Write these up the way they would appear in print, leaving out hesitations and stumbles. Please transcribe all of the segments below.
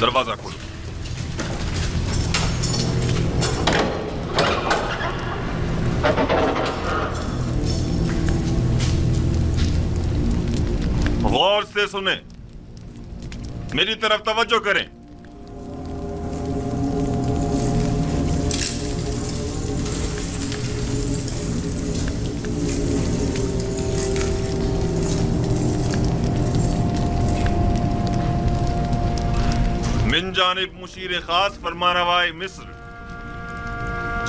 दरवाजा खोलो। गौर से सुने, मेरी तरफ तवज्जो करें। मिन जानिब मुशीर खास फरमानवाए मिस्र,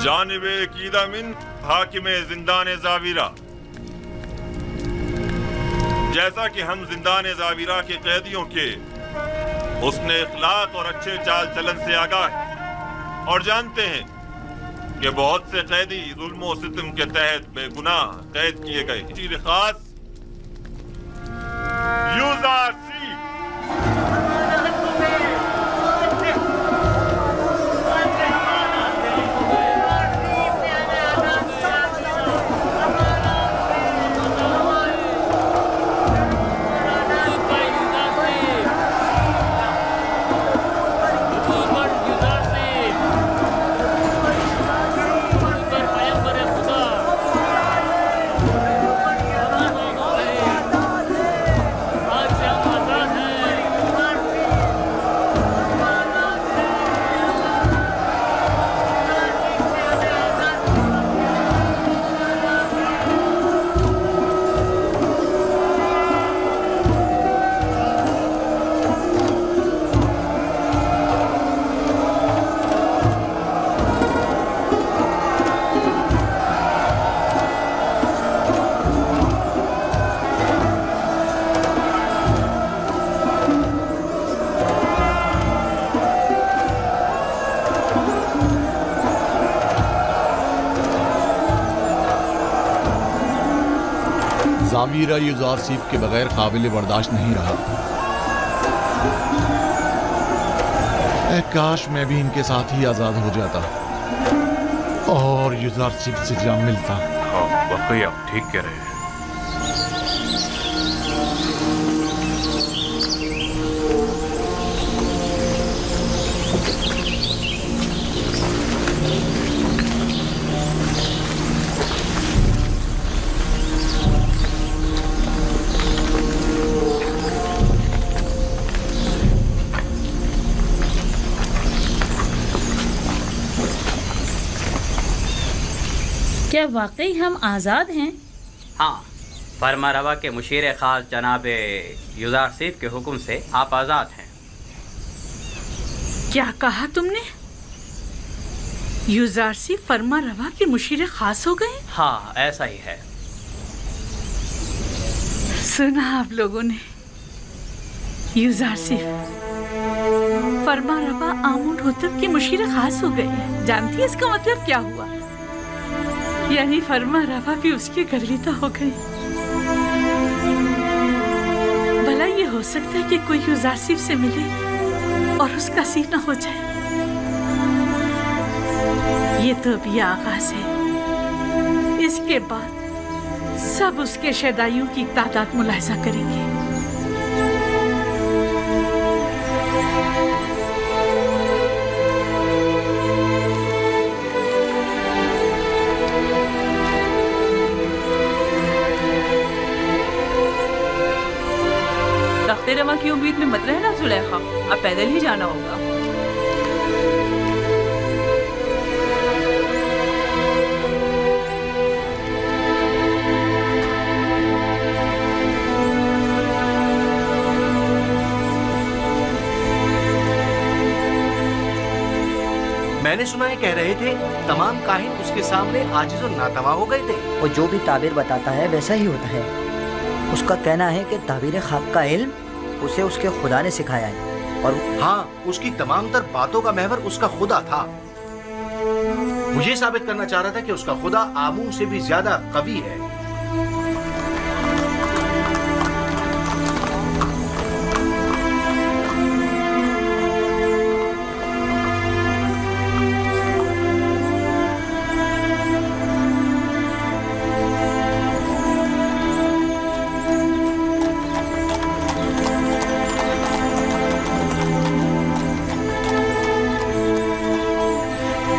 जानिब कीदा मिन हाकिम जिंदान जावीरा। जैसा कि हम जिंदान जावीरा के कैदियों के उसने इखलाक और अच्छे चाल चलन से आगाह हैं और जानते हैं कि बहुत से कैदी जुल्म और सितम के तहत बेगुनाह कैद किए गए। मुशीर खास यूज़रसी जावीरा यूज़रसी के बगैर काबिल बर्दाश्त नहीं रहा। काश मैं भी इनके साथ ही आजाद हो जाता और यूज़रसी से जा मिलता। हाँ, वाकई आप ठीक कह रहे हैं। क्या वाकई हम आज़ाद हैं? हाँ, फरमारवा के मुशीर खास जनाब यूज़रसी के हुक्म से आप आज़ाद हैं। क्या कहा तुमने? यूज़रसी फरमारवा के मुशीर खास हो गए? हाँ, ऐसा ही है। सुना आप लोगों ने? यूज़रसी फरमारवा आमुन होतब के मुशीर खास हो गए। जानती है इसका मतलब क्या हुआ? यानी फरमारवा भी उसकी गर्विता हो गई। भला ये हो सकता है कि कोई यूज़रसी से मिले और उसका सीना हो जाए? ये तो अभी आगाज है। इसके बाद सब उसके शैदाइयों की तादाद मुलाहिजा करेंगे। तख्ते रवा की उम्मीद में मत रहना जुलेखा, अब पैदल ही जाना होगा। मैंने सुना है कह रहे थे तमाम काहिन उसके सामने आजिज़ और नातवा हो गए थे। वो जो भी ताबीर बताता है वैसा ही होता है। उसका कहना है कि ताबीर ख्वाब का इल्म उसे उसके खुदा ने सिखाया है और हाँ, उसकी तमाम तर बातों का महवर उसका खुदा था। वो ये साबित करना चाह रहा था कि उसका खुदा आमून से भी ज्यादा कवी है।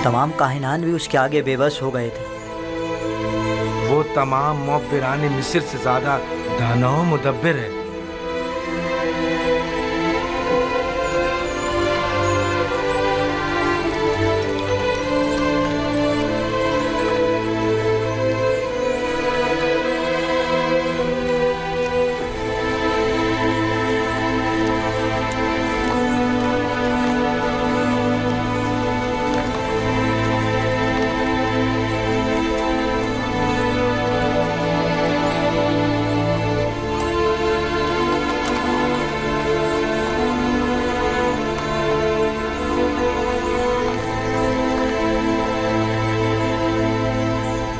तमाम काहिनान भी उसके आगे बेबस हो गए थे। वो तमाम मुअब्बिरान मिस्र से ज्यादा दाना व मुदब्बिर है।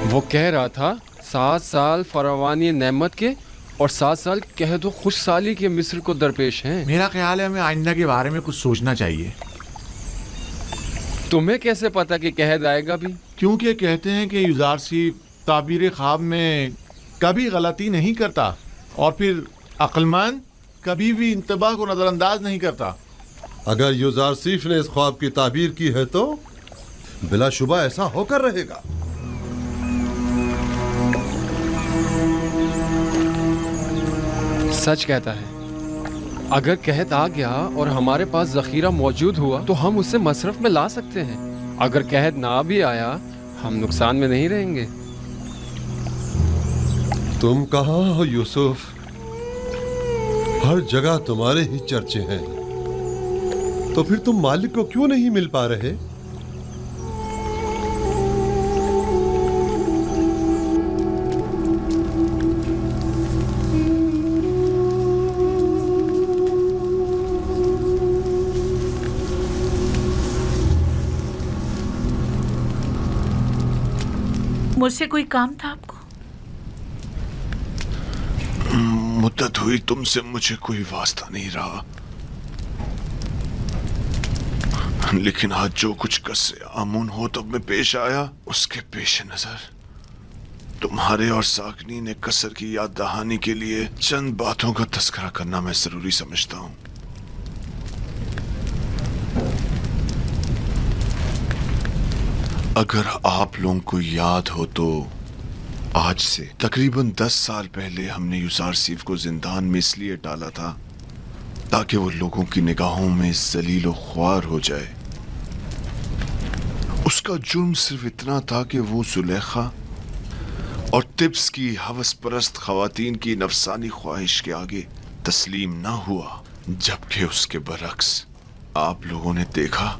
वो कह रहा था 7 साल फरावानी नेमत के और 7 साल कह दो खुशहाली के मिस्र को दरपेश हैं। मेरा ख्याल है हमें आइंदा के बारे में कुछ सोचना चाहिए। तुम्हें कैसे पता कि कहद आएगा भी? क्योंकि कहते हैं कि युजारसीफ ताबीर ख्वाब में कभी गलती नहीं करता और फिर अक्लमंद कभी भी इंतबाह को नज़रअंदाज नहीं करता। अगर युजारसीफ ने इस ख्वाब की ताबीर की है तो बिलाशुबा ऐसा होकर रहेगा। सच कहता है, अगर कहत आ गया और हमारे पास जखीरा मौजूद हुआ तो हम उसे मसरफ में ला सकते हैं। अगर कहत ना भी आया हम नुकसान में नहीं रहेंगे। तुम कहाँ हो यूसुफ? हर जगह तुम्हारे ही चर्चे हैं, तो फिर तुम मालिक को क्यों नहीं मिल पा रहे? मुझसे कोई काम था आपको? मुद्दत हुई तुमसे मुझे कोई वास्ता नहीं रहा, लेकिन आज जो कुछ कस्से आमून हो तब में पेश आया, उसके पेश नजर तुम्हारे और साकनी ने कसर की याद दहानी के लिए चंद बातों का तस्करा करना मैं जरूरी समझता हूं। अगर आप लोगों को याद हो तो आज से तकरीबन 10 साल पहले हमने युजारसीफ को जिंदान में इसलिए डाला था ताकि वो लोगों की निगाहों में जलील और ख्वार हो जाए। उसका जुर्म सिर्फ इतना था कि वो जुलेखा और तिब्स की हवस परस्त खवातीन की नफसानी ख्वाहिश के आगे तस्लीम ना हुआ, जबकि उसके बरक्स आप लोगों ने देखा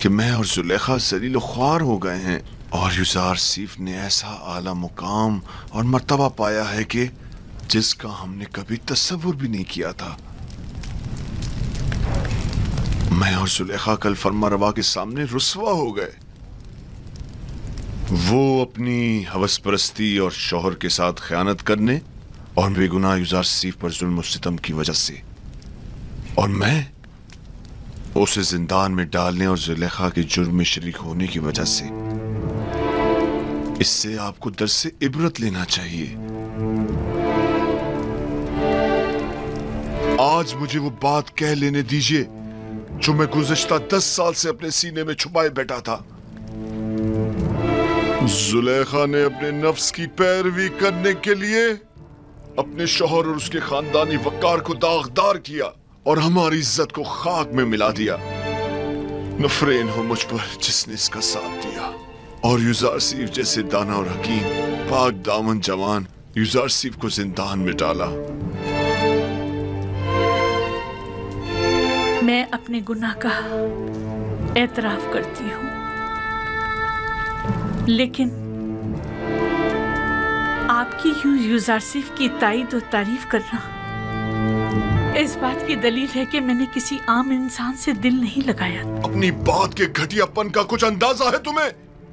कि मैं और जुलेखा जलील ख्वार हो गए हैं और युजारसीफ ने ऐसा आला मुकाम और मर्तबा पाया है कि जिसका हमने कभी तस्वुर भी नहीं किया था। मैं और जुलेखा कल फरमारवा के सामने रुस्वा हो गए। वो अपनी हवस परस्ती और शौहर के साथ खयानत करने और बेगुनाह युजारसीफ पर जुल्म सितम की वजह से, और मैं उसे जिंदान में डालने और जुलेखा के जुर्म में शरीक होने की वजह से। इससे आपको दर्स से इबरत लेना चाहिए। आज मुझे वो बात कह लेने दीजिए जो मैं गुज़श्ता 10 साल से अपने सीने में छुपाए बैठा था। जुलेखा ने अपने नफ्स की पैरवी करने के लिए अपने शौहर और उसके खानदानी वकार को दागदार किया और हमारी इज्जत को खाक में मिला दिया। नफरेन हो मुझ पर जिसने इसका साथ दिया। और युजारसीफ जैसे दाना और हकीम पाक दामन जवान युजारसीफ को जिंदान में डाला। मैं अपने गुनाह का एतराफ करती हूँ, लेकिन आपकी यूं युजारसीफ की तारीफ और तारीफ करना इस बात की दलील है कि मैंने किसी आम इंसान से दिल नहीं लगाया। अपनी बात के घटियापन का कुछ अंदाजा है तुम्हें?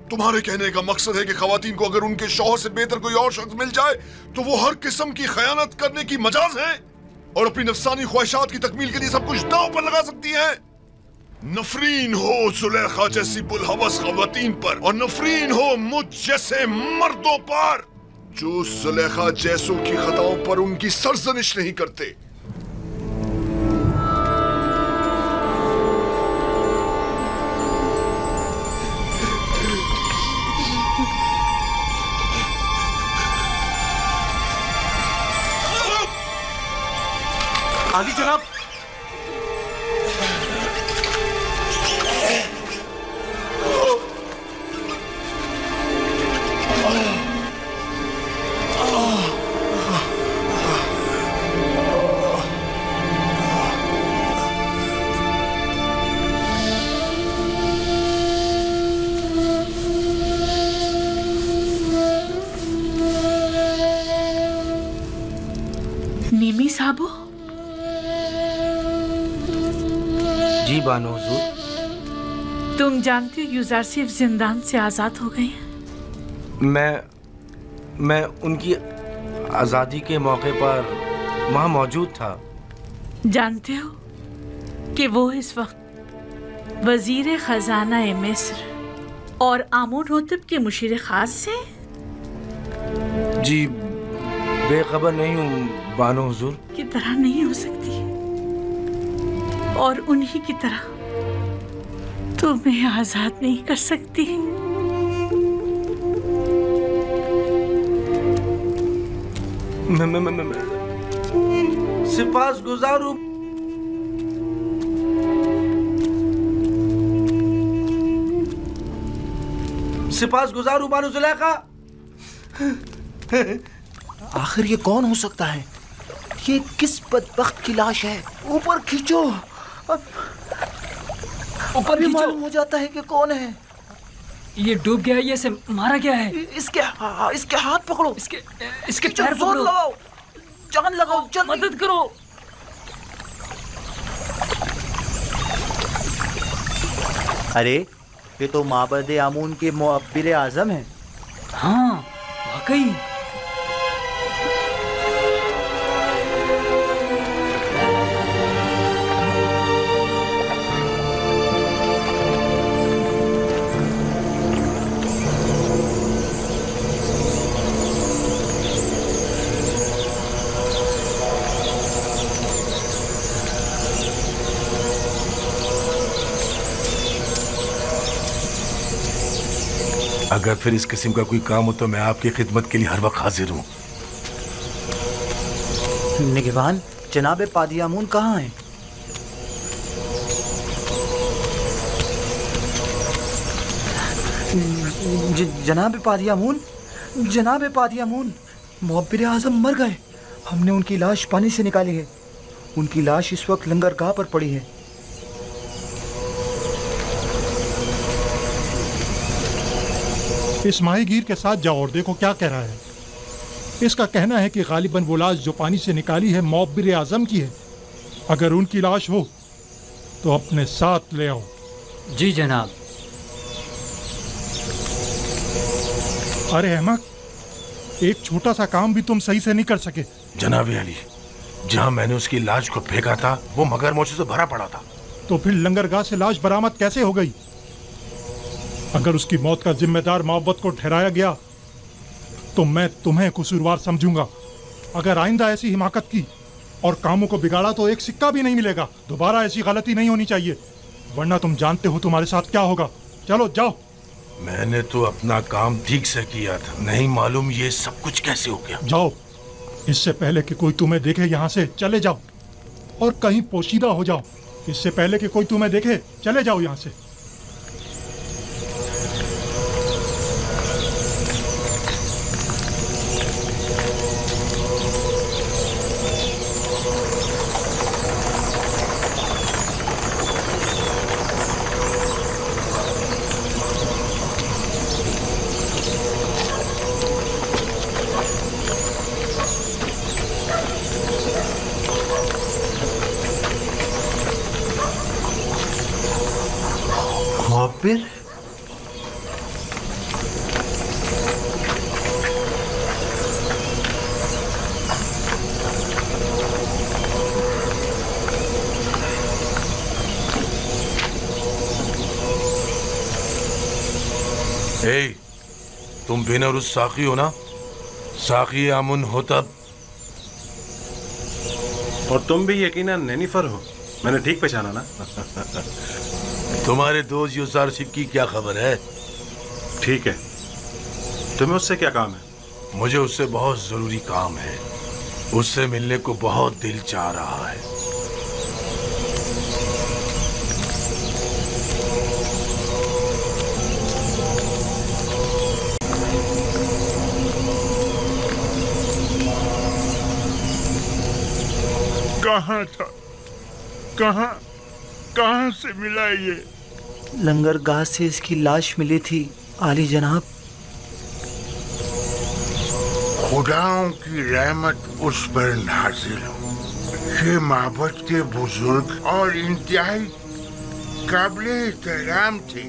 तुम्हारे कहने का मकसद है कि खवातीन को अगर उनके शौहर से बेहतर कोई और शख्स मिल जाए तो वो हर किस्म की खयानत करने की मजाज है और अपनी नफसानी ख्वाहिशात की तकमील के लिए सब कुछ दांव पर लगा सकती है। नफरीन हो जुलेखा जैसी बुलहवस खवातीन पर और नफरीन हो मुझ जैसे मर्दों पर जो जुलेखा जैसों की खताओं पर उनकी सरजनिश नहीं करते। आगे जनाब। निमी साहबो। जी बानो हुजूर। तुम जानते हो यूजारसिफ जिंदान से आजाद हो गए हैं। मैं उनकी आजादी के मौके पर वहां मौजूद था। जानते हो कि वो इस वक्त वजीर खजाना मिस्र और आमून होतब के मुशीर खास से। जी बेखबर नहीं हूँ बानो हुजूर। की तरह नहीं हो सकती, और उन्हीं की तरह तुम्हें आजाद नहीं कर सकती। मैं सिपास गुजार हूँ। सिपास गुजार हूँ बानो जुलेखा। आखिर ये कौन हो सकता है? ये किस बदबख्त की लाश है? ऊपर खींचो, ऊपर भी मालूम हो जाता है कि कौन है। ये डूब गया है, ये इसे मारा गया है। इसके हाथ पकड़ो, इसके पैर जोर लगाओ, जान लगाओ, जल्दी मदद करो। अरे ये तो माबद आमून के मुअब्बिर आजम है। हाँ वाकई। अगर फिर इस किस्म का कोई काम हो तो मैं आपकी खिदमत के लिए हर वक्त हाजिर हूँ। निगहबान, जनाब पादियामून कहाँ हैं? जनाब पादियामून, जनाब पादियामून, मुअब्बिर आज़म मर गए। हमने उनकी लाश पानी से निकाली है। उनकी लाश इस वक्त लंगरगाह पर पड़ी है। इस माहीगीर के साथ जाओ और देखो क्या कह रहा है। इसका कहना है कि गालिबन वो लाश जो पानी से निकाली है मुअब्बिर आज़म की है। अगर उनकी लाश हो तो अपने साथ ले आओ। जी जनाब। अरे अहमक, एक छोटा सा काम भी तुम सही से नहीं कर सके। जनाब अली, जहां मैंने उसकी लाश को फेंका था वो मगरमच्छों से भरा पड़ा था। तो फिर लंगरगाह से लाश बरामद कैसे हो गई? अगर उसकी मौत का जिम्मेदार मोहब्बत को ठहराया गया तो मैं तुम्हें कसूरवार समझूंगा। अगर आइंदा ऐसी हिमाकत की और कामों को बिगाड़ा तो एक सिक्का भी नहीं मिलेगा। दोबारा ऐसी गलती नहीं होनी चाहिए, वरना तुम जानते हो तुम्हारे साथ क्या होगा। चलो जाओ। मैंने तो अपना काम ठीक से किया था, नहीं मालूम ये सब कुछ कैसे हो गया। जाओ, इससे पहले कि कोई तुम्हें देखे यहाँ से चले जाओ, और कहीं पोशीदा हो जाओ। इससे पहले कि कोई तुम्हें देखे चले जाओ यहाँ से। मुअब्बिर? तुम बेनरुस साकी हो ना? साकी आमुन होतब। और तुम भी यकीनन नेनिफर हो, मैंने ठीक पहचाना ना? तुम्हारे दोस्त यूजारसिफ की क्या खबर है? ठीक है, तुम्हें उससे क्या काम है? मुझे उससे बहुत जरूरी काम है। उससे मिलने को बहुत दिल चाह रहा है। कहाँ था? कहाँ कहाँ से मिला ये? लंगरगाह से इसकी लाश मिली थी आली जनाब। खुदाओं की रहमत उस पर नाजिल हो। ये माबद के बुजुर्ग और इंतहाई काबिल एहतराम थे।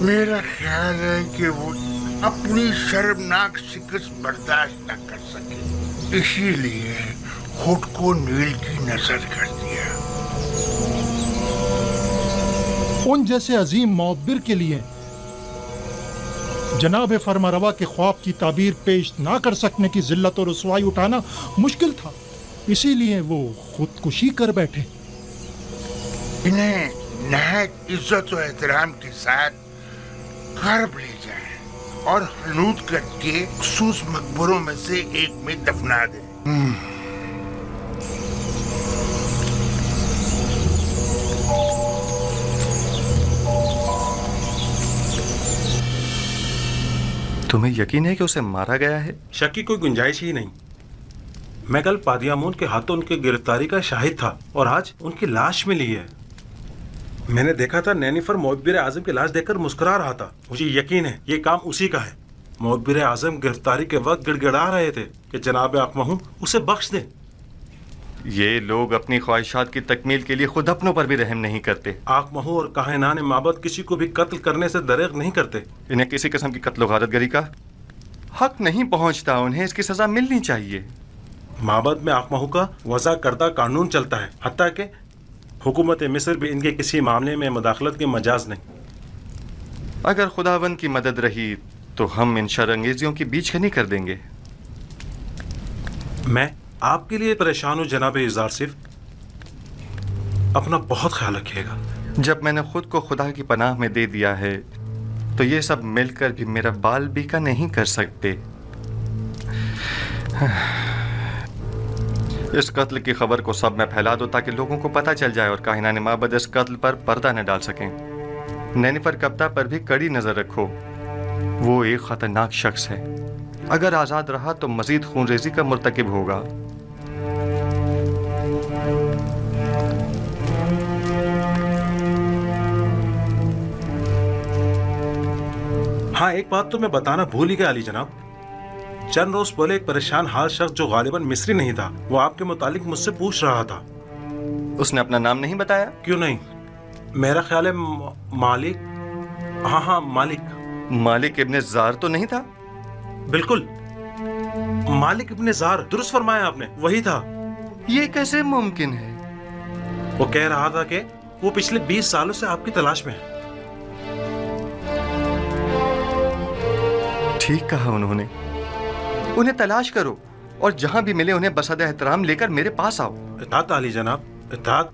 मेरा ख्याल है कि वो अपनी शर्मनाक शिकस्त बर्दाश्त न कर सके, इसीलिए खुद को नील की नजर कर दिया। उन जैसे अजीम मुअब्बिर के लिए जनाब फरमारवा के ख्वाब की ताबीर पेश ना कर सकने की जिल्लत और रुसवाई उठाना मुश्किल था, इसीलिए वो खुदकुशी कर बैठे। इन्हें नहायत इज्जत और एहतराम के साथ गर्भ ले जाएं और हनूद करके मखसूस मकबरों में से एक में दफना दें। तुम्हें यकीन है कि उसे मारा गया है? शक की कोई गुंजाइश ही नहीं। मैं कल पादियामून के हाथों उनकी गिरफ्तारी का शाहिद था और आज उनकी लाश मिली है। मैंने देखा था नैनीफर मुअब्बिर आजम की लाश देखकर मुस्कुरा रहा था। मुझे यकीन है ये काम उसी का है। मुअब्बिर आजम गिरफ्तारी के वक्त गिड़गिड़ा रहे थे कि जनाब आकमहू उसे बख्श दें। ये लोग अपनी ख्वाहिशात की तकमील के लिए खुद अपनों पर भी रहम नहीं करते। आकमहू और काहिनान माबद किसी को भी कत्ल करने से दरेग नहीं करते। इन्हें किसी किस्म की कत्ल गारतगरी का हक नहीं पहुंचता। उन्हें इसकी सजा मिलनी चाहिए। माबद में आकमहू का वज़ा करदा कानून चलता है, हत्ता कि हुकूमत मिस्र भी इनके किसी मामले में मुदाखलत की मजाज नहीं। अगर खुदावंद की मदद रही तो हम इन शरअंगेजियों की बीचकनी कर देंगे। मैं आपके लिए परेशान हूँ जनाब युज़ारसिफ। अपना बहुत ख्याल रखिएगा। जब मैंने खुद को खुदा की पनाह में दे दिया है तो ये सब मिलकर भी मेरा बाल बीका नहीं कर सकते। इस कत्ल की खबर को सब में फैला दो ताकि लोगों को पता चल जाए और काहिनान माबद इस कत्ल पर पर्दा न डाल सकें। नैनीफर कप्ता पर भी कड़ी नजर रखो। वो एक खतरनाक शख्स है। अगर आजाद रहा तो मजीद खूनरेजी का मुर्तकिब होगा। हाँ, एक बात तो मैं बताना भूल ही गया अली जनाब। चंद रोज पहले एक परेशान हाल शख्स जो गालिबन मिस्री नहीं था, वो आपके मुतालिक मुझसे पूछ रहा था। उसने अपना नाम नहीं बताया? क्यों नहीं? मेरा ख्याल है मालिक। हाँ, मालिक इब्ने जार तो नहीं था? बिल्कुल, मालिक इब्ने जार, दुरुस्त फरमाया आपने, वही था। ये कैसे मुमकिन है? वो कह रहा था कि वो पिछले 20 सालों से आपकी तलाश में है। ठीक कहा उन्होंने। उन्हें तलाश करो और जहां भी मिले उन्हें बसद एहतराम लेकर मेरे पास आओ। इताअत आली जनाब, इताअत।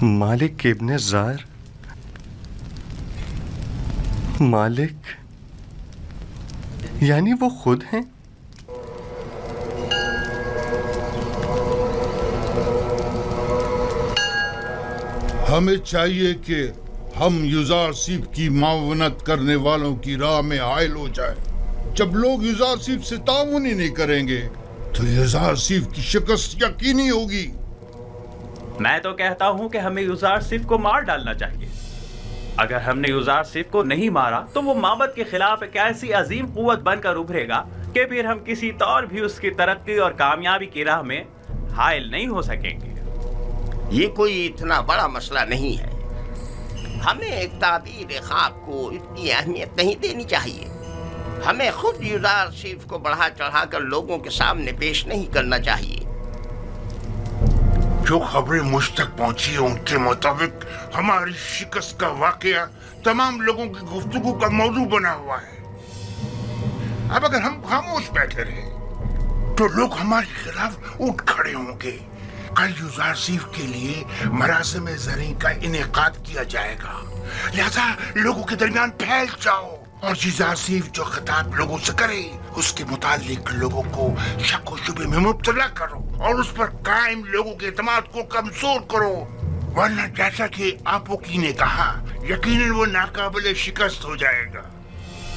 मालिक इब्ने जार, मालिक यानी वो खुद हैं? हमें चाहिए कि हम युज़ारसिफ की मावनत करने वालों की राह में हायल हो जाएं। जब लोग युज़ारसिफ से ताउन ही नहीं करेंगे तो युज़ारसिफ की शिकस्त यकीनी होगी। मैं तो कहता हूं कि हमें युज़ारसिफ को मार डालना चाहिए। अगर हमने युज़ारसिफ को नहीं मारा तो वो माबद के खिलाफ एक ऐसी अजीम कुव्वत बनकर उभरेगा कि फिर हम किसी तौर भी उसकी तरक्की और कामयाबी की राह में हायल नहीं हो सकेंगे। ये कोई इतना बड़ा मसला नहीं है। हमें एक ताबीर ख्वाब को इतनी अहमियत नहीं देनी चाहिए। हमें खुद युज़ारसिफ को बढ़ा चढ़ाकर लोगों के सामने पेश नहीं करना चाहिए। जो खबरें मुझ तक पहुंची है उनके मुताबिक हमारी शिकस्त का वाकया तमाम लोगों की गुफ्तगू का मौजू बना हुआ है। अब अगर हम खामोश बैठे रहे तो लोग हमारे खिलाफ उठ खड़े होंगे। कल युज़ारसिफ के लिए मरासिम ज़री का इनेकाद किया जाएगा, लिहाजा लोगों के दरमियान फैल जाओ और युज़ारसिफ जो खिताब लोगों से करे उसके मुतालिक लोगों को शक और शुबे में मुब्तला करो और उस पर कायम लोगों के एतमाद को कमजोर करो, वरना जैसा कि आप वकील ने कहा यकीनन वो नाकाबिले शिकस्त हो जाएगा।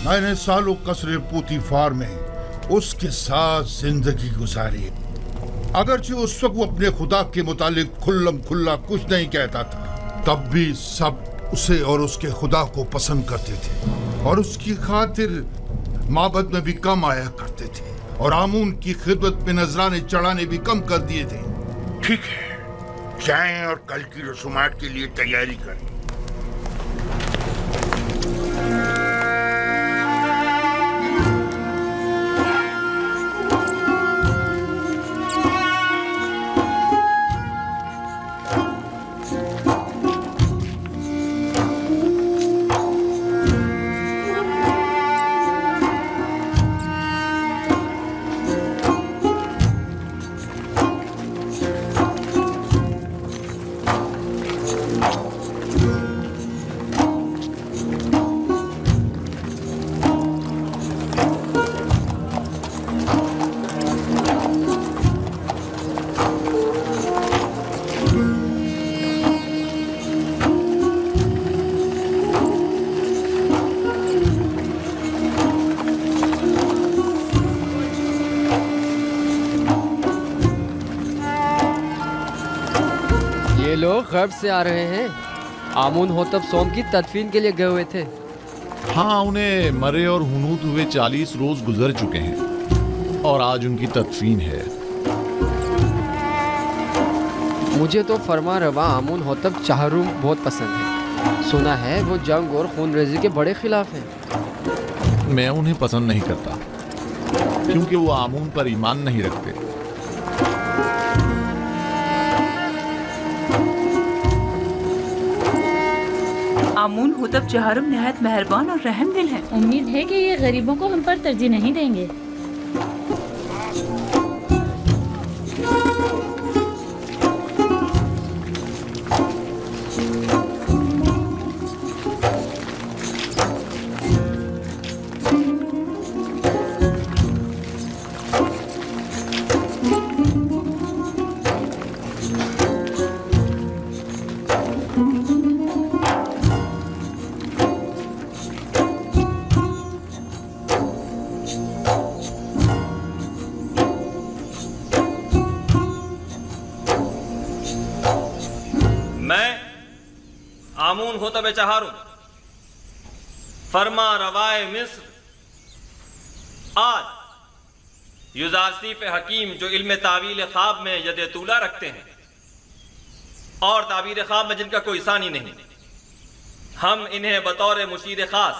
मैंने सालों कसरे पूतीफार में उसके साथ जिंदगी गुजारी। अगरचे उस वक्त वो अपने खुदा के मुतालिक खुल्लम खुल्ला कुछ नहीं कहता था, तब भी सब उसे और उसके खुदा को पसंद करते थे और उसकी खातिर माबद में भी कम आया करते थे और आमून की खिदमत में नजराने चढ़ाने भी कम कर दिए थे। ठीक है, जाएं और कल की रसूमात के लिए तैयारी करें। गर्ब से आ रहे हैं। आमून होतब सोम की तदफीन के लिए गए हुए थे। हाँ, उन्हें मरे और हुनूद हुए 40 रोज गुजर चुके हैं और आज उनकी तदफीन है। मुझे तो फरमा रवा आमून होतब चाहरूम बहुत पसंद है। सुना है वो जंग और खूनरेजी के बड़े खिलाफ हैं। मैं उन्हें पसंद नहीं करता क्योंकि वो आमून पर ईमान नहीं रखते। आमून होतब चहारुम निहायत मेहरबान और रहम दिल हैं। उम्मीद है कि ये गरीबों को हम पर तरजीह नहीं देंगे। होतब चहारुम फरमा रवाए मिस्र, आज युजारसीफ हकीम जो इल्म तावील ख्वाब में यद तूला रखते हैं और ताबीर ख्वाब में जिनका कोई सानी नहीं, हम इन्हें बतौर मुशीर खास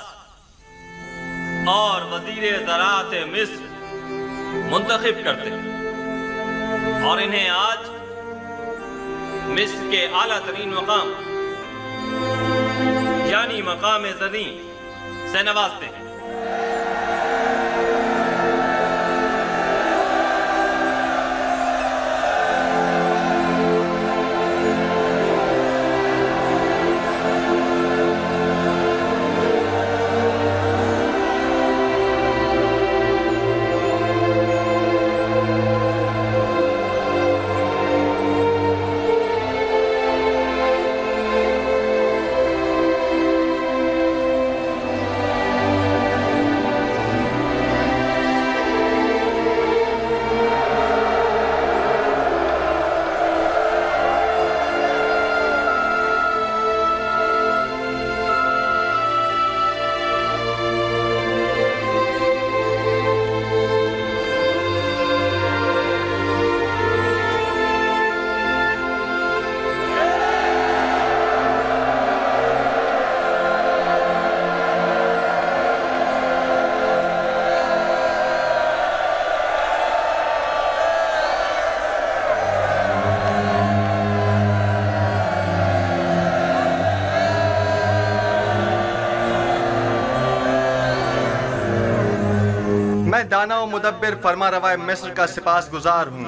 और वजीर ज़राअत मिस्र मुंतखब करते हैं और इन्हें आज मिस्र के आला तरीन मकाम यानी मकाम ज़री से नवाजते हैं। दाना व मुदब्बिर फरमा रवाए मिस्र का सिपास गुजार हूँ।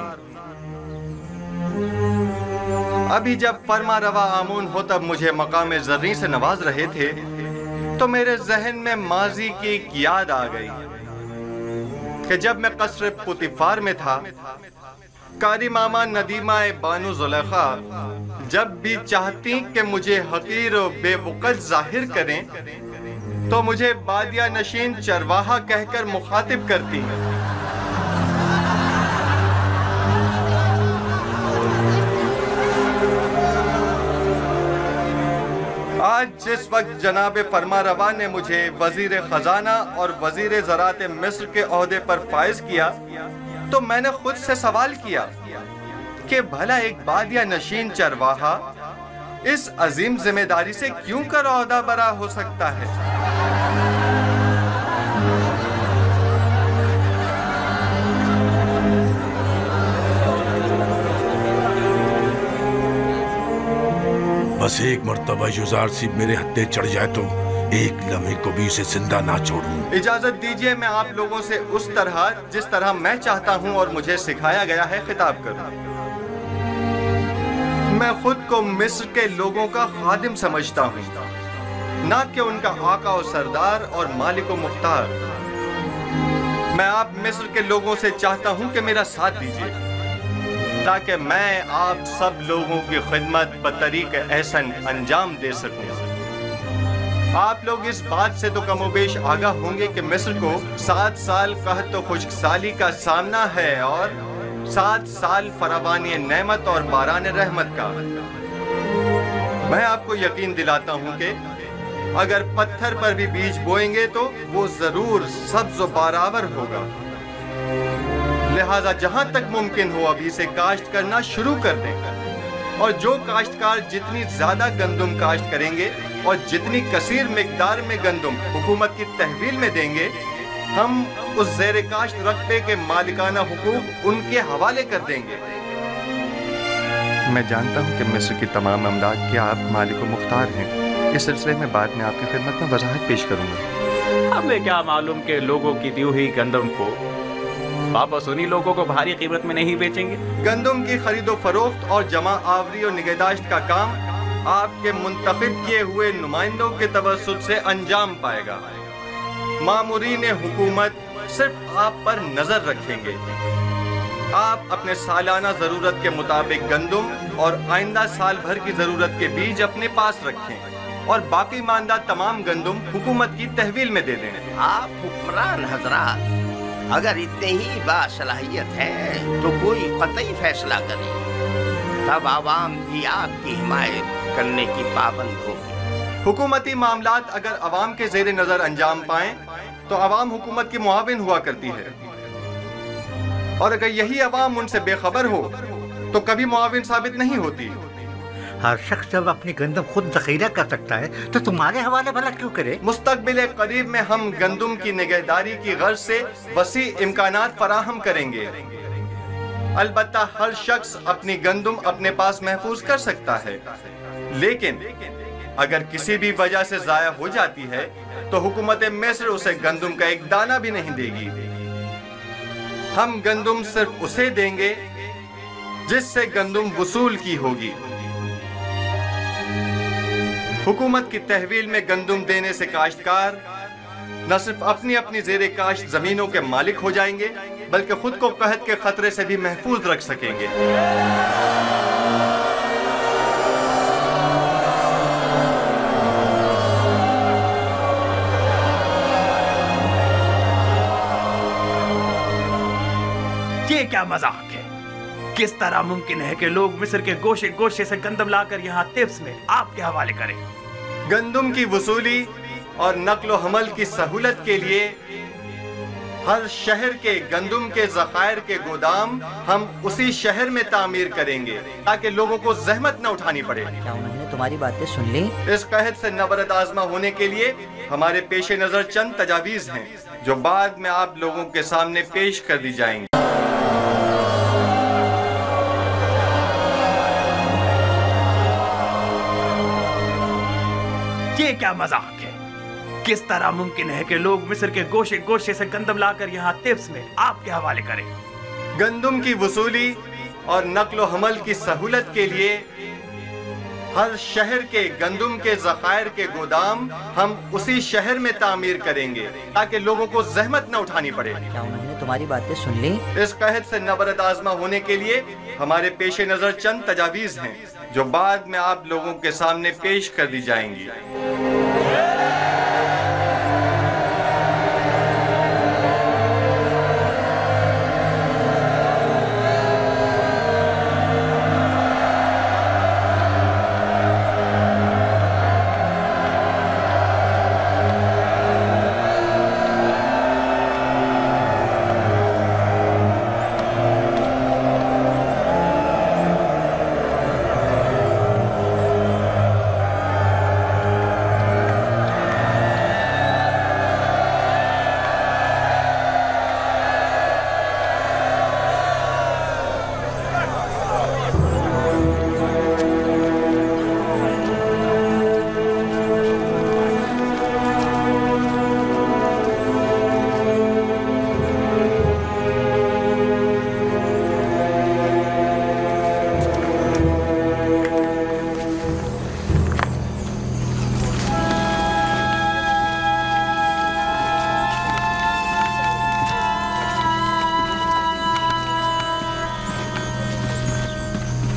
अभी जब फरमा रवा आमून होतब मुझे मकाम ज़र्री से नवाज रहे थे तो मेरे जहन में माजी की एक याद आ गई कि जब मैं कसर पुतिफार में था, कारी मामा नदीमा बानो ज़ुलेखा जब भी चाहती कि मुझे हकीर और बेवकत जाहिर करें तो मुझे बादिया नशीन चरवाहा कहकर मुखातिब करती हैं। आज जिस वक्त जनाब फरमारवा ने मुझे वजीर खजाना और वजीर ज़रात मिस्र के ओहदे पर फाइज किया, तो मैंने खुद से सवाल किया कि भला एक बादिया नशीन चरवाहा इस अजीम जिम्मेदारी से क्यों कर ओहदा बरा हो सकता है। बस एक मर्तबा युजार सिर्फ मेरे हत्थे चढ़ जाए तो एक लम्हे को भी उसे जिंदा ना छोड़ूं। इजाजत दीजिए मैं आप लोगों से उस तरह जिस तरह मैं चाहता हूं और मुझे सिखाया गया है खिताब करूं। मैं खुद को मिस्र के लोगों का खादिम समझता हूं, ना कि उनका आका और सरदार और मालिक व मुख्तार। मैं आप मिस्र के लोगों से चाहता हूं कि मेरा साथ दीजिए ताकि मैं आप सब लोगों की खिदमत बतरीक एहसन अंजाम दे सकूं। आप लोग इस बात से तो कमोबेश आगाह होंगे कि मिस्र को 7 साल कहत खुश्कसाली का सामना है और 7 साल फरावानी नेमत और बारान रहमत का। मैं आपको यकीन दिलाता हूं कि अगर पत्थर पर भी बीज बोएंगे तो वो जरूर सब्ज व बारावर होगा। लिहाजा जहां तक मुमकिन हो अभी से काश्त करना शुरू कर दें, और जो काश्तकार जितनी ज्यादा गंदुम काश्त करेंगे और जितनी कसीर मिकदार में गंदुम हुकूमत की तहवील में देंगे, हम उस ज़ेर काश्त रकबे के मालिकाना हुकूक उनके हवाले कर देंगे। मैं जानता हूं कि मिस्र की तमाम अमलाक के आप मालिक व मुख्तार हैं। इस सिलसिले में बाद में आपकी खिदमत में वजाहत पेश करूंगा। हमें क्या मालूम कि लोगों की दी हुई गंदम को वापस उन्हीं लोगों को भारी कीमत में नहीं बेचेंगे। गंदम की खरीदो फरोख्त और जमा आवरी और निगहदाश्त का काम आपके मुंतखब किए हुए नुमाइंदों के तवस्सुत से अंजाम पाएगा। मामूरीन हुकूमत सिर्फ आप पर नजर रखेंगे। आप अपने सालाना जरूरत के मुताबिक गंदम और आइंदा साल भर की जरूरत के बीज अपने पास रखें और बाकी मानदा तमाम गंदम हुकूमत की तहवील में दे दें। आप हुक्मरान हजरात अगर इतने ही बासलाहियत है तो कोई कतई फैसला करे, तब आवाम भी आपकी हिमायत करने की पाबंद होगी। हुकूमती मामलात अगर अवाम के जेर नजर अंजाम पाएं तो अवाम हुकूमत की मुआविन हुआ करती है, और अगर यही अवाम उनसे बेखबर हो तो कभी मुआविन साबित नहीं होती। हर शख्स जब अपनी गंदम खुद जखीरा कर सकता है तो तुम्हारे हवाले भला क्यों करे। मुस्तकबिल करीब में हम गंदम की निगहदारी की गर्ज से वसी इम्कानात फराहम करेंगे। अलबत्ता हर शख्स अपनी गंदम अपने पास महफूज कर सकता है, लेकिन अगर किसी भी वजह से जाया हो जाती है तो हुकूमत मिस्र उसे गंदम का एक दाना भी नहीं देगी। हम गंदम सिर्फ उसे देंगे जिससे गंदम वसूल की होगी। हुकूमत की तहवील में गंदम देने से काश्तकार न सिर्फ अपनी अपनी ज़ेरे काश्त जमीनों के मालिक हो जाएंगे, बल्कि खुद को कहत के खतरे से भी महफूज रख सकेंगे। ये क्या मजाक है? किस तरह मुमकिन है कि लोग मिस्र के गोशे गोशे से गंदम लाकर यहाँ तिब्स में आपके हवाले करें? गंदम की वसूली और नक्लो हमल की सहूलत के लिए हर शहर के गंदम के ज़खायर के गोदाम हम उसी शहर में तामीर करेंगे ताकि लोगों को जहमत न उठानी पड़े। क्या उन्होंने तुम्हारी बातें सुन ली? इस कहत से नबरत आजमा होने के लिए हमारे पेशे नजर चंद तजावीज़ हैं जो बाद में आप लोगों के सामने पेश कर दी जाएंगी। ये क्या मजाक है? किस तरह मुमकिन है कि लोग मिस्र के गोशे गोशे से गंदम लाकर यहाँ तिब्स में आपके हवाले करें? गंदम की वसूली और नक्लो हमल की सहूलत के लिए हर शहर के गंदम के ज़खायर के गोदाम हम उसी शहर में तामीर करेंगे ताकि लोगों को जहमत न उठानी पड़े। क्या उन्होंने तुम्हारी बातें सुन ली? इस कहत से नबरत आजमा होने के लिए हमारे पेशे नजर चंद तजावीज़ हैं जो बाद में आप लोगों के सामने पेश कर दी जाएंगी।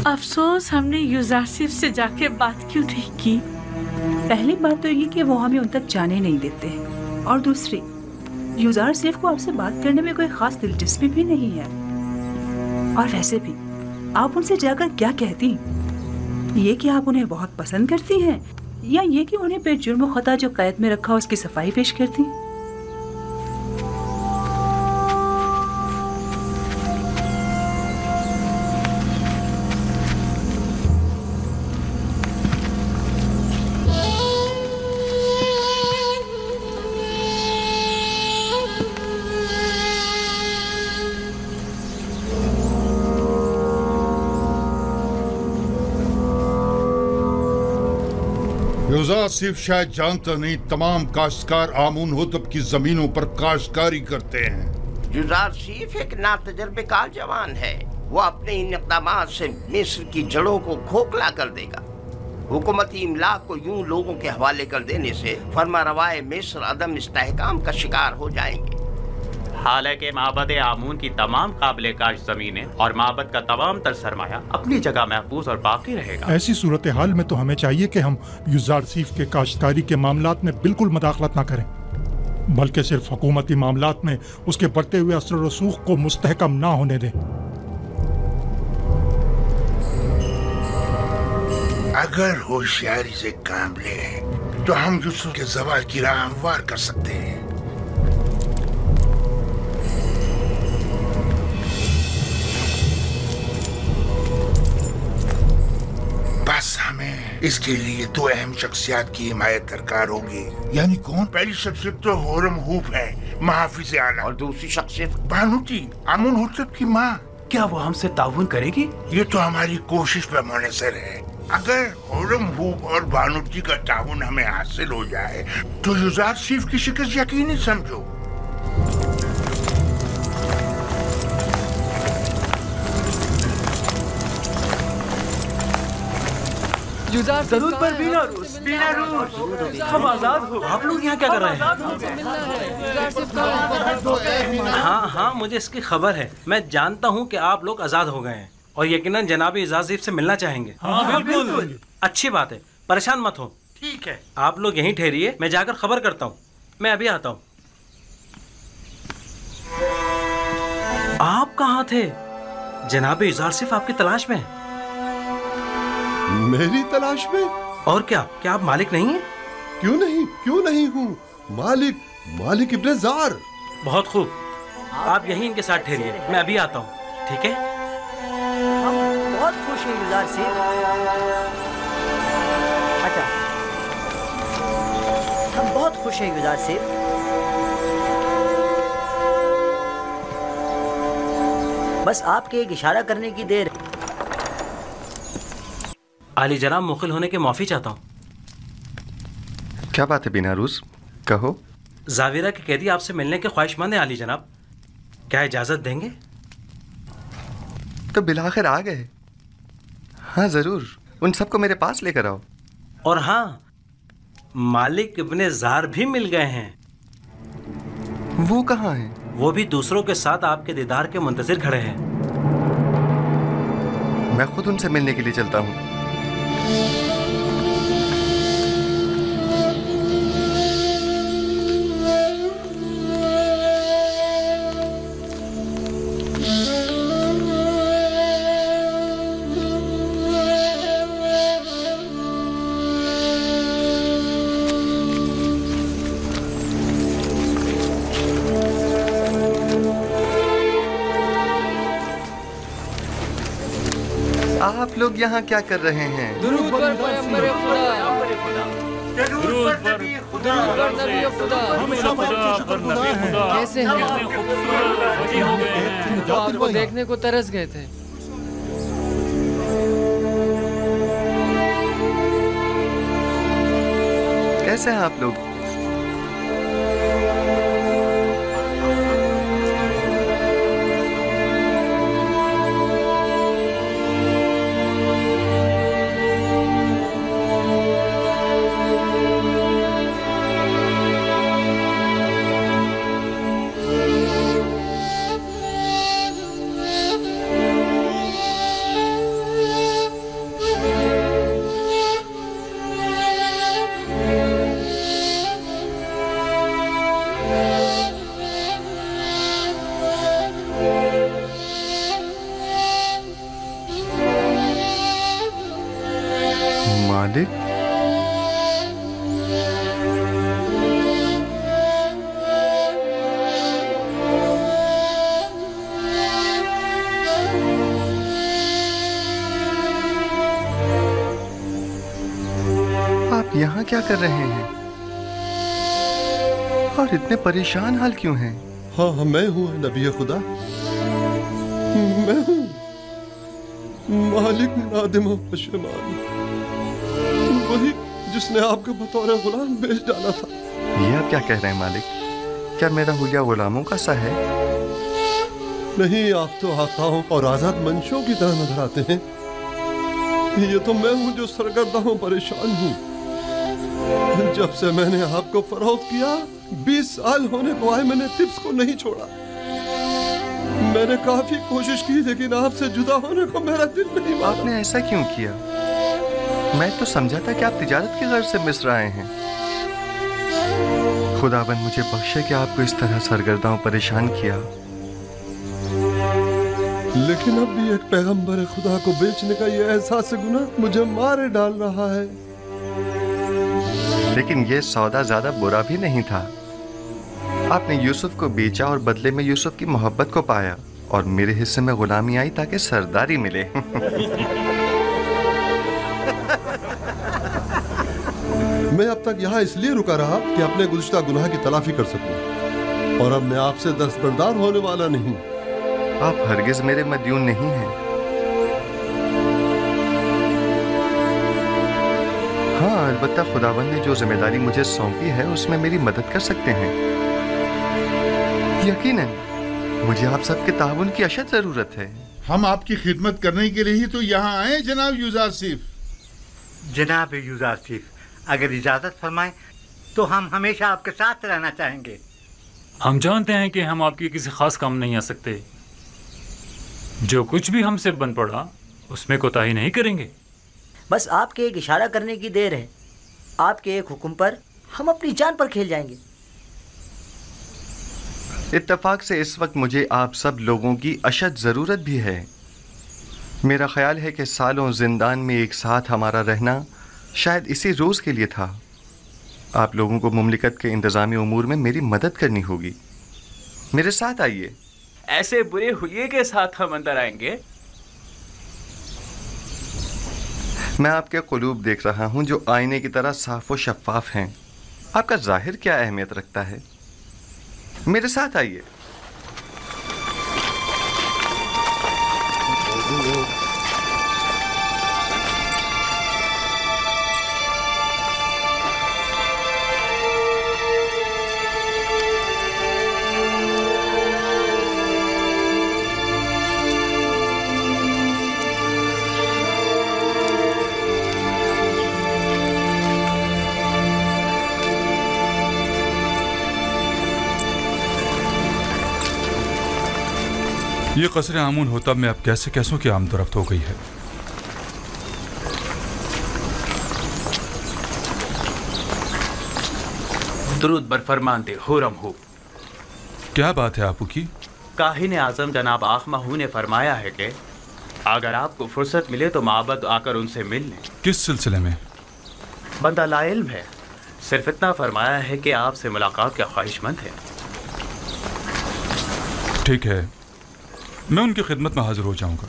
अफसोस हमने यूजारसिफ से जाके बात क्यों नहीं की। पहली बात तो ये कि वो हमें उन तक जाने नहीं देते, और दूसरी यूजारसिफ को आपसे बात करने में कोई खास दिलचस्पी भी नहीं है। और वैसे भी आप उनसे जाकर क्या कहती? ये कि आप उन्हें बहुत पसंद करती हैं, या ये कि उन्हें बेजुर्म खता जो कैद में रखा उसकी सफाई पेश करती? यूजारसिफ शायद जानता नहीं, तमाम काश्तकार आमून होतब की जमीनों पर काश्तकारी करते हैं। यूजारसिफ एक नातजर्बेकार जवान है। वो अपने इन इक़दामात से मिस्र की जड़ों को खोखला कर देगा। हुकूमती इमलाक को यूं लोगों के हवाले कर देने से फरमारवाए मिस्र अदम इस्तेहकाम का शिकार हो जाएंगे। हालांकि माबद आमून की तमाम काबिल काश जमीनें और माबद का तमाम तर सरमाया अपनी जगह महफूज और बाकी रहेगा। ऐसी सूरत हाल में तो हमें चाहिए कि हम यूजारसिफ के काश्तकारी के मामलात में बिल्कुल मदाखलत ना करें, बल्कि सिर्फ हुकूमती मामलात में उसके बढ़ते हुए असर रसूख को मुस्तहकम ना होने दें। अगर होशियारी से काम लें तो हम यूसुफ के ज़वाल की राह हमवार कर सकते हैं। बस हमें इसके लिए दो अहम शख्सियत की हिमायत दरकार होगी। यानी कौन? पहली शख्सियत तो होरम हूफ है, महाफिज आला, और दूसरी शख्सियत बानूती, आमून होतब की माँ। क्या वो हमसे ताउन करेगी? ये तो हमारी कोशिश पर मुनहसर है। अगर होरम हूफ और बानूती का ताउन हमें हासिल हो जाए तो यूजारसिफ की शिकस्त यकीनी समझो। जरूर पर बिना रूस हम आजाद हो। आप लोग यहाँ क्या कर रहे हैं? हाँ हाँ, मुझे इसकी खबर है। मैं जानता हूँ कि आप लोग आजाद हो गए हैं और यकीनन जनाब यूजारसिफ से मिलना चाहेंगे। हाँ, बिल्कुल। अच्छी बात है, परेशान मत हो। ठीक है, आप लोग यहीं ठहरिए, मैं जाकर खबर करता हूँ। मैं अभी आता हूँ। आप कहाँ थे? जनाब यूजारसिफ आपकी तलाश में। मेरी तलाश में? और क्या आप मालिक नहीं हैं? क्यों नहीं हूँ मालिक इब्ने ज़ार। बहुत खूब, आप यहीं इनके साथ ठहरिए, मैं अभी आता हूँ। ठीक है? हम बहुत खुश हैं यूजारसिफ। अच्छा, हम बहुत खुश हैं यूजारसिफ। बस आपके एक इशारा करने की देर। आली जनाब, मुखिल होने के माफी चाहता हूँ। क्या बात है बिना रूस, कहो। जाविरा के कैदी आपसे मिलने के ख्वाहिशमंद है आली जनाब, क्या इजाजत देंगे? तो बिलाखिर आ गए। हाँ जरूर, उन सबको मेरे पास लेकर आओ। और हाँ, मालिक इब्ने ज़ार भी मिल गए हैं। वो कहाँ हैं? वो भी दूसरों के साथ आपके दीदार के मुंतजिर खड़े हैं। मैं खुद उनसे मिलने के लिए चलता हूँ। आप लोग यहाँ क्या कर रहे हैं? दुरूद पर पैगंबर खुदा। कैसे हैं? तो आपको देखने को तरस गए थे। कैसे हैं आप लोग? मालिक, आप यहाँ क्या कर रहे हैं और इतने परेशान हाल क्यों हैं? हाँ हाँ, मैं हूँ नबी खुदा, मैं हूँ मालिक नादिम और पशेमान, वही जिसने आपको बतौर गुलाम बेच डाला था। ये आप क्या कह रहे हैं मालिक? क्या मेरा हुलिया गुलामों का सा है? नहीं, आप तो आकाओं और आजाद मंशों की तरह नजर आते हैं। ये तो मैं हूँ जो सरगर्दा हूँ, परेशान हूँ। जब से मैंने आपको फरोख्त किया, 20 साल होने को आए, मैंने टिप्स को नहीं छोड़ा। मैंने काफी कोशिश की, लेकिन आपसे जुदा होने को मेरा दिल नहीं माना। आपने ऐसा क्यों किया? मैं तो समझा था कि आप तिजारत की गर्ज से मिस्र आए हैं। खुदावन मुझे बख्शे कि आपको इस तरह सरगर्दाओं परेशान किया। लेकिन अब भी एक पैगंबर खुदा को बेचने का ये एहसास गुनाह मुझे मारे डाल रहा है। लेकिन ये सौदा ज्यादा बुरा भी नहीं था। आपने यूसुफ को बेचा और बदले में यूसुफ की मोहब्बत को पाया, और मेरे हिस्से में गुलामी आई ताकि सरदारी मिले। मैं अब तक यहाँ इसलिए रुका रहा कि अपने गुज़िश्ता गुनाह की तलाफी कर सकूं, और अब मैं आपसे दस्तबरदार होने वाला नहीं। आप हरगिज मेरे मदयून नहीं हैं। हाँ, अलबत्ता खुदावंद ने जो जिम्मेदारी मुझे सौंपी है उसमें मेरी मदद कर सकते हैं। यकीनन मुझे आप सबके ताउन की अशद जरूरत है। हम आपकी खिदमत करने के लिए ही तो यहाँ आए जनाब यूजारसीफ। जनाब यूजारसीफ, अगर इजाजत फरमाएं तो हम हमेशा आपके साथ रहना चाहेंगे। हम जानते हैं कि हम आपकी किसी खास काम नहीं आ सकते। जो कुछ भी हमसे बन पड़ा उसमें कोताही नहीं करेंगे। बस आपके एक इशारा करने की देर है। आपके एक हुक्म पर हम अपनी जान पर खेल जाएंगे। इत्तेफाक से इस वक्त मुझे आप सब लोगों की अशद ज़रूरत भी है। मेरा ख्याल है कि सालों जिंदान में एक साथ हमारा रहना शायद इसी रोज़ के लिए था। आप लोगों को मुमलिकत के इंतज़ामी उमूर में मेरी मदद करनी होगी। मेरे साथ आइए। ऐसे बुरे हुलिये के साथ हम अंदर आएंगे? मैं आपके कुलूब देख रहा हूं जो आईने की तरह साफ और शफाफ हैं। आपका जाहिर क्या अहमियत रखता है? मेरे साथ आइए। ये कसर आमून होतब में अब कैसे कैसों की आमदरफ्त हो गई है। दुरूद बर फरमानते हुरम हो। क्या बात है आपू की? काहिन आजम जनाब आखमहू ने फरमाया है कि अगर आपको फुर्सत मिले तो माबद आकर उनसे मिल लें। किस सिलसिले में? बंदा लाइल्म है, सिर्फ इतना फरमाया है कि आपसे मुलाकात का ख्वाहिशमंद है। ठीक है, मैं उनकी खिदमत में हाजिर हो जाऊंगा।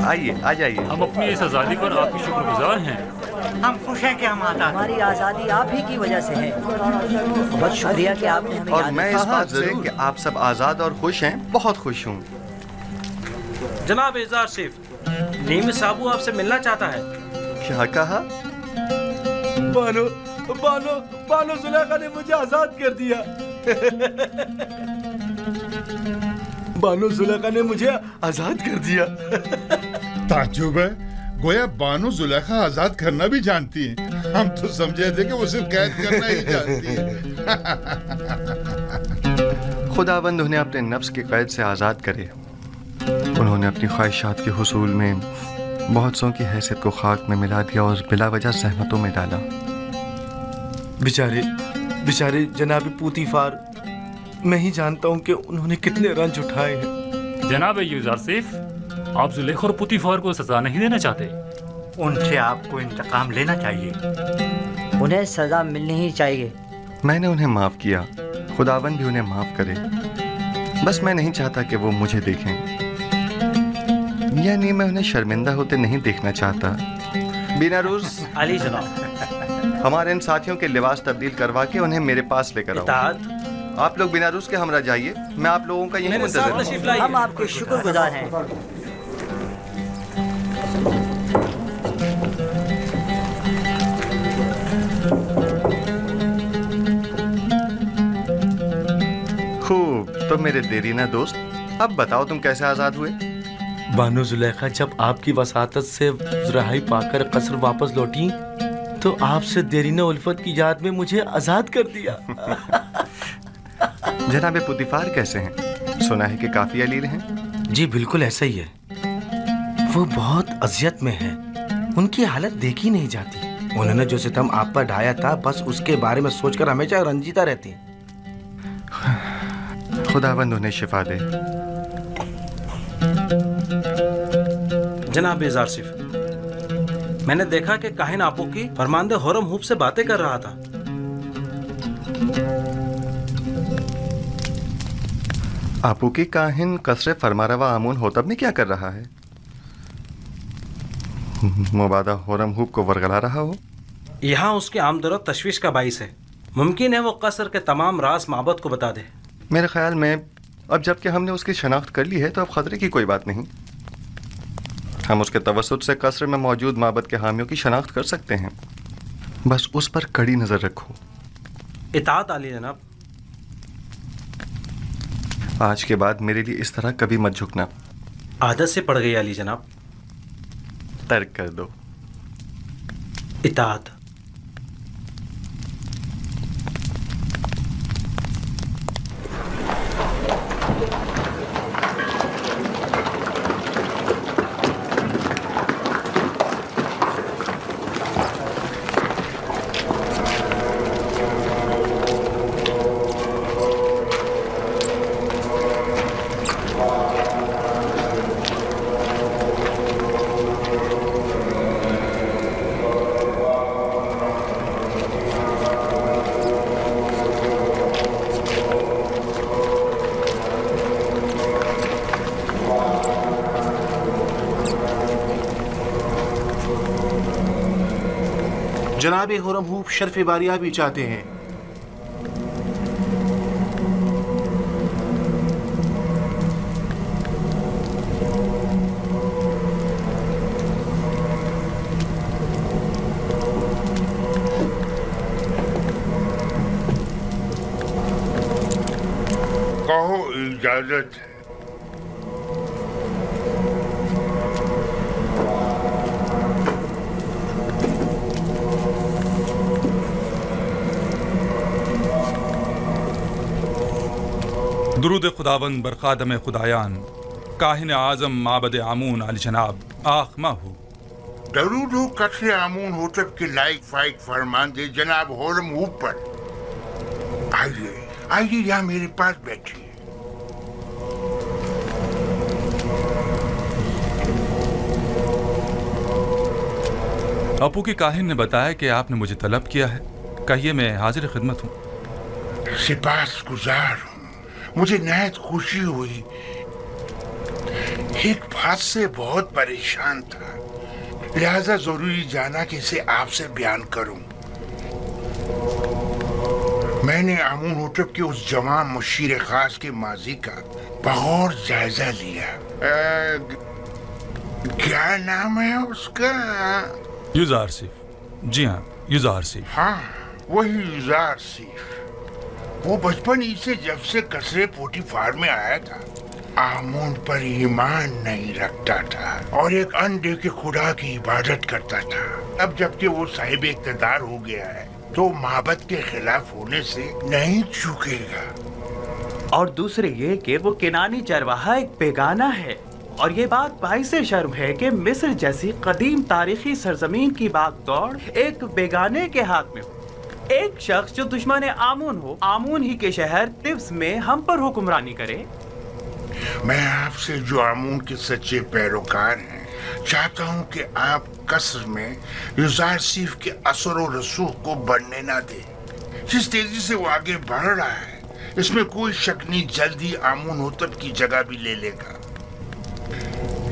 आइए, आ जाइए। हम अपनी इस आज़ादी पर आपकी शुक्रगुजार हैं। हम खुश हैं कि हम आज़ाद। हमारी आज़ादी आप ही की वजह से है। बहुत शुक्रिया कि आपने हमें और मैं इस बात से कि आप सब आज़ाद और खुश हैं बहुत खुश हूँ। जनाब यूजारसीफ, नीम साबू आपसे मिलना चाहता है। क्या कहा? बानो बानो बानो जुलेखा ने मुझे आजाद कर दिया। बानो जुलेखा ने मुझे आजाद कर दिया। ताज्जुब है, गोया बानो जुलेखा आजाद करना भी जानती है। हम तो समझे थे कि वो सिर्फ कैद करना ही जानती है। खुदाबंद उन्हें अपने नफ्स की कैद से आज़ाद करे। उन्होंने अपनी ख्वाहिशात के हुसूल में बहुत सौ की हैसियत को खाक में मिला दिया और बिला वजह सहमतों में डाला। बेचारे बेचारे जनाब पूतीफार मैं ही जानता हूँ कि उन्होंने कितने रंज उठाए हैं। जनाब यूजारसिफ, आप जुलेखा और पुतीफार को सजा नहीं देना चाहते? उनसे आपको इंतकाम लेना चाहिए। उन्हें सजा मिलनी ही चाहिए। मैंने उन्हें माफ किया, खुदावन भी उन्हें माफ करे। बस मैं नहीं चाहता कि वो मुझे देखें, यानी मैं उन्हें शर्मिंदा होते नहीं देखना चाहता। बीनारूस अली जनाब, हमारे इन साथियों के लिबास तब्दील करवा के उन्हें मेरे पास लेकर आओ। आप लोग बीनारूस के हमरा जाइए, मैं आप लोगों का यही मुंतज़िर हूं। हम आपके शुक्रगुजार हैं। खूब, तो मेरे देरीना दोस्त, अब बताओ तुम कैसे आजाद हुए? बानो जुलेखा जब आपकी वसातत से रहाई पाकर कसर वापस लौटी तो आपसे देरीना उल्फत की याद में मुझे आजाद कर दिया। जनाब पुतीफार कैसे हैं? सुना है कि काफी अलील हैं। जी बिल्कुल ऐसा ही है। वो बहुत अजियत में है, उनकी हालत देखी नहीं जाती। उन्होंने जो सितम आप पर ढाया था, बस उसके बारे में सोचकर हमेशा रंजीता रहती हैं। खुदावंद उन्हें शिफा दे। जनाब यूजारसिफ, मैंने देखा कि काहिन आपू की फरमानदे हुरम हूब से बातें कर रहा था। आपू की काहिन कसरे फरमारवा आमून होतब में क्या कर रहा है? मुबादा हुरम हूब को वरगला रहा हो। यहाँ उसकी आमदरत तशवीश का बाइस है। मुमकिन है वो कसर के तमाम राज माबद को बता दे। मेरे ख्याल में अब जबकि हमने उसकी शनाख्त कर ली है तो अब खतरे की कोई बात नहीं। हम उसके तवस्सुत से कसर में मौजूद माबद के हामियों की शनाख्त कर सकते हैं। बस उस पर कड़ी नजर रखो। इताअत आली जनाब। आज के बाद मेरे लिए इस तरह कभी मत झुकना। आदत से पड़ गई अली जनाब। तर्क कर दो। इताअत। जनाब हुरम हूब शर्फ बारिया भी चाहते हैं। कहो इजाजत है। दुरूद खुदावंद बरखादम खुदायान काहिन आजम माबद आमून अली जनाब आखमा हो। दरूद हो कसरे आमून होतब के लाइक फाइक फरमान दे जनाब हुरम हूब पर। आइए आइए यहाँ मेरे पास बैठिए। अपू की काहिन ने बताया कि आपने मुझे तलब किया है। कहिए, मैं हाजिर खिदमत हूँ। सिपास गुजार हूँ। मुझे नहायत खुशी हुई। एक बात से बहुत परेशान था, लिहाजा जरूरी जाना कि इसे आपसे बयान करूं। मैंने आमून होटब के उस जवान मुशीर खास के माजी का बगौर जायजा लिया। क्या नाम है उसका? यूजारसिफ। जी हाँ, यूजारसिफ। हाँ, वही यूजारसिफ। वो बचपन ही से जब से कसरे पोटीफार में आया था, आमून पर ईमान नहीं रखता था और एक अंडे के खुदा की इबादत करता था। अब जबकि वो साहिब इक़्तिदार हो गया है तो माबद के खिलाफ होने से नहीं चूकेगा। और दूसरे ये कि वो किनानी चरवाहा एक बेगाना है। और ये बात बाइसे शर्म है कि मिस्र जैसी कदीम तारीखी सरजमीन की भाग दौड़ एक बेगाने के हाथ में हो। एक शख्स जो दुश्मन आमून हो, आमून ही के शहर तिब्स में हम पर हुक्मरानी करे। मैं आपसे जो आमून के सच्चे पैरोकार हैं चाहता हूं कि आप कसर में युजारसीफ के असर और रसूख को बढ़ने ना दे। जिस तेजी से वो आगे बढ़ रहा है इसमें कोई शक नहीं जल्दी आमून होतब की जगह भी ले लेगा।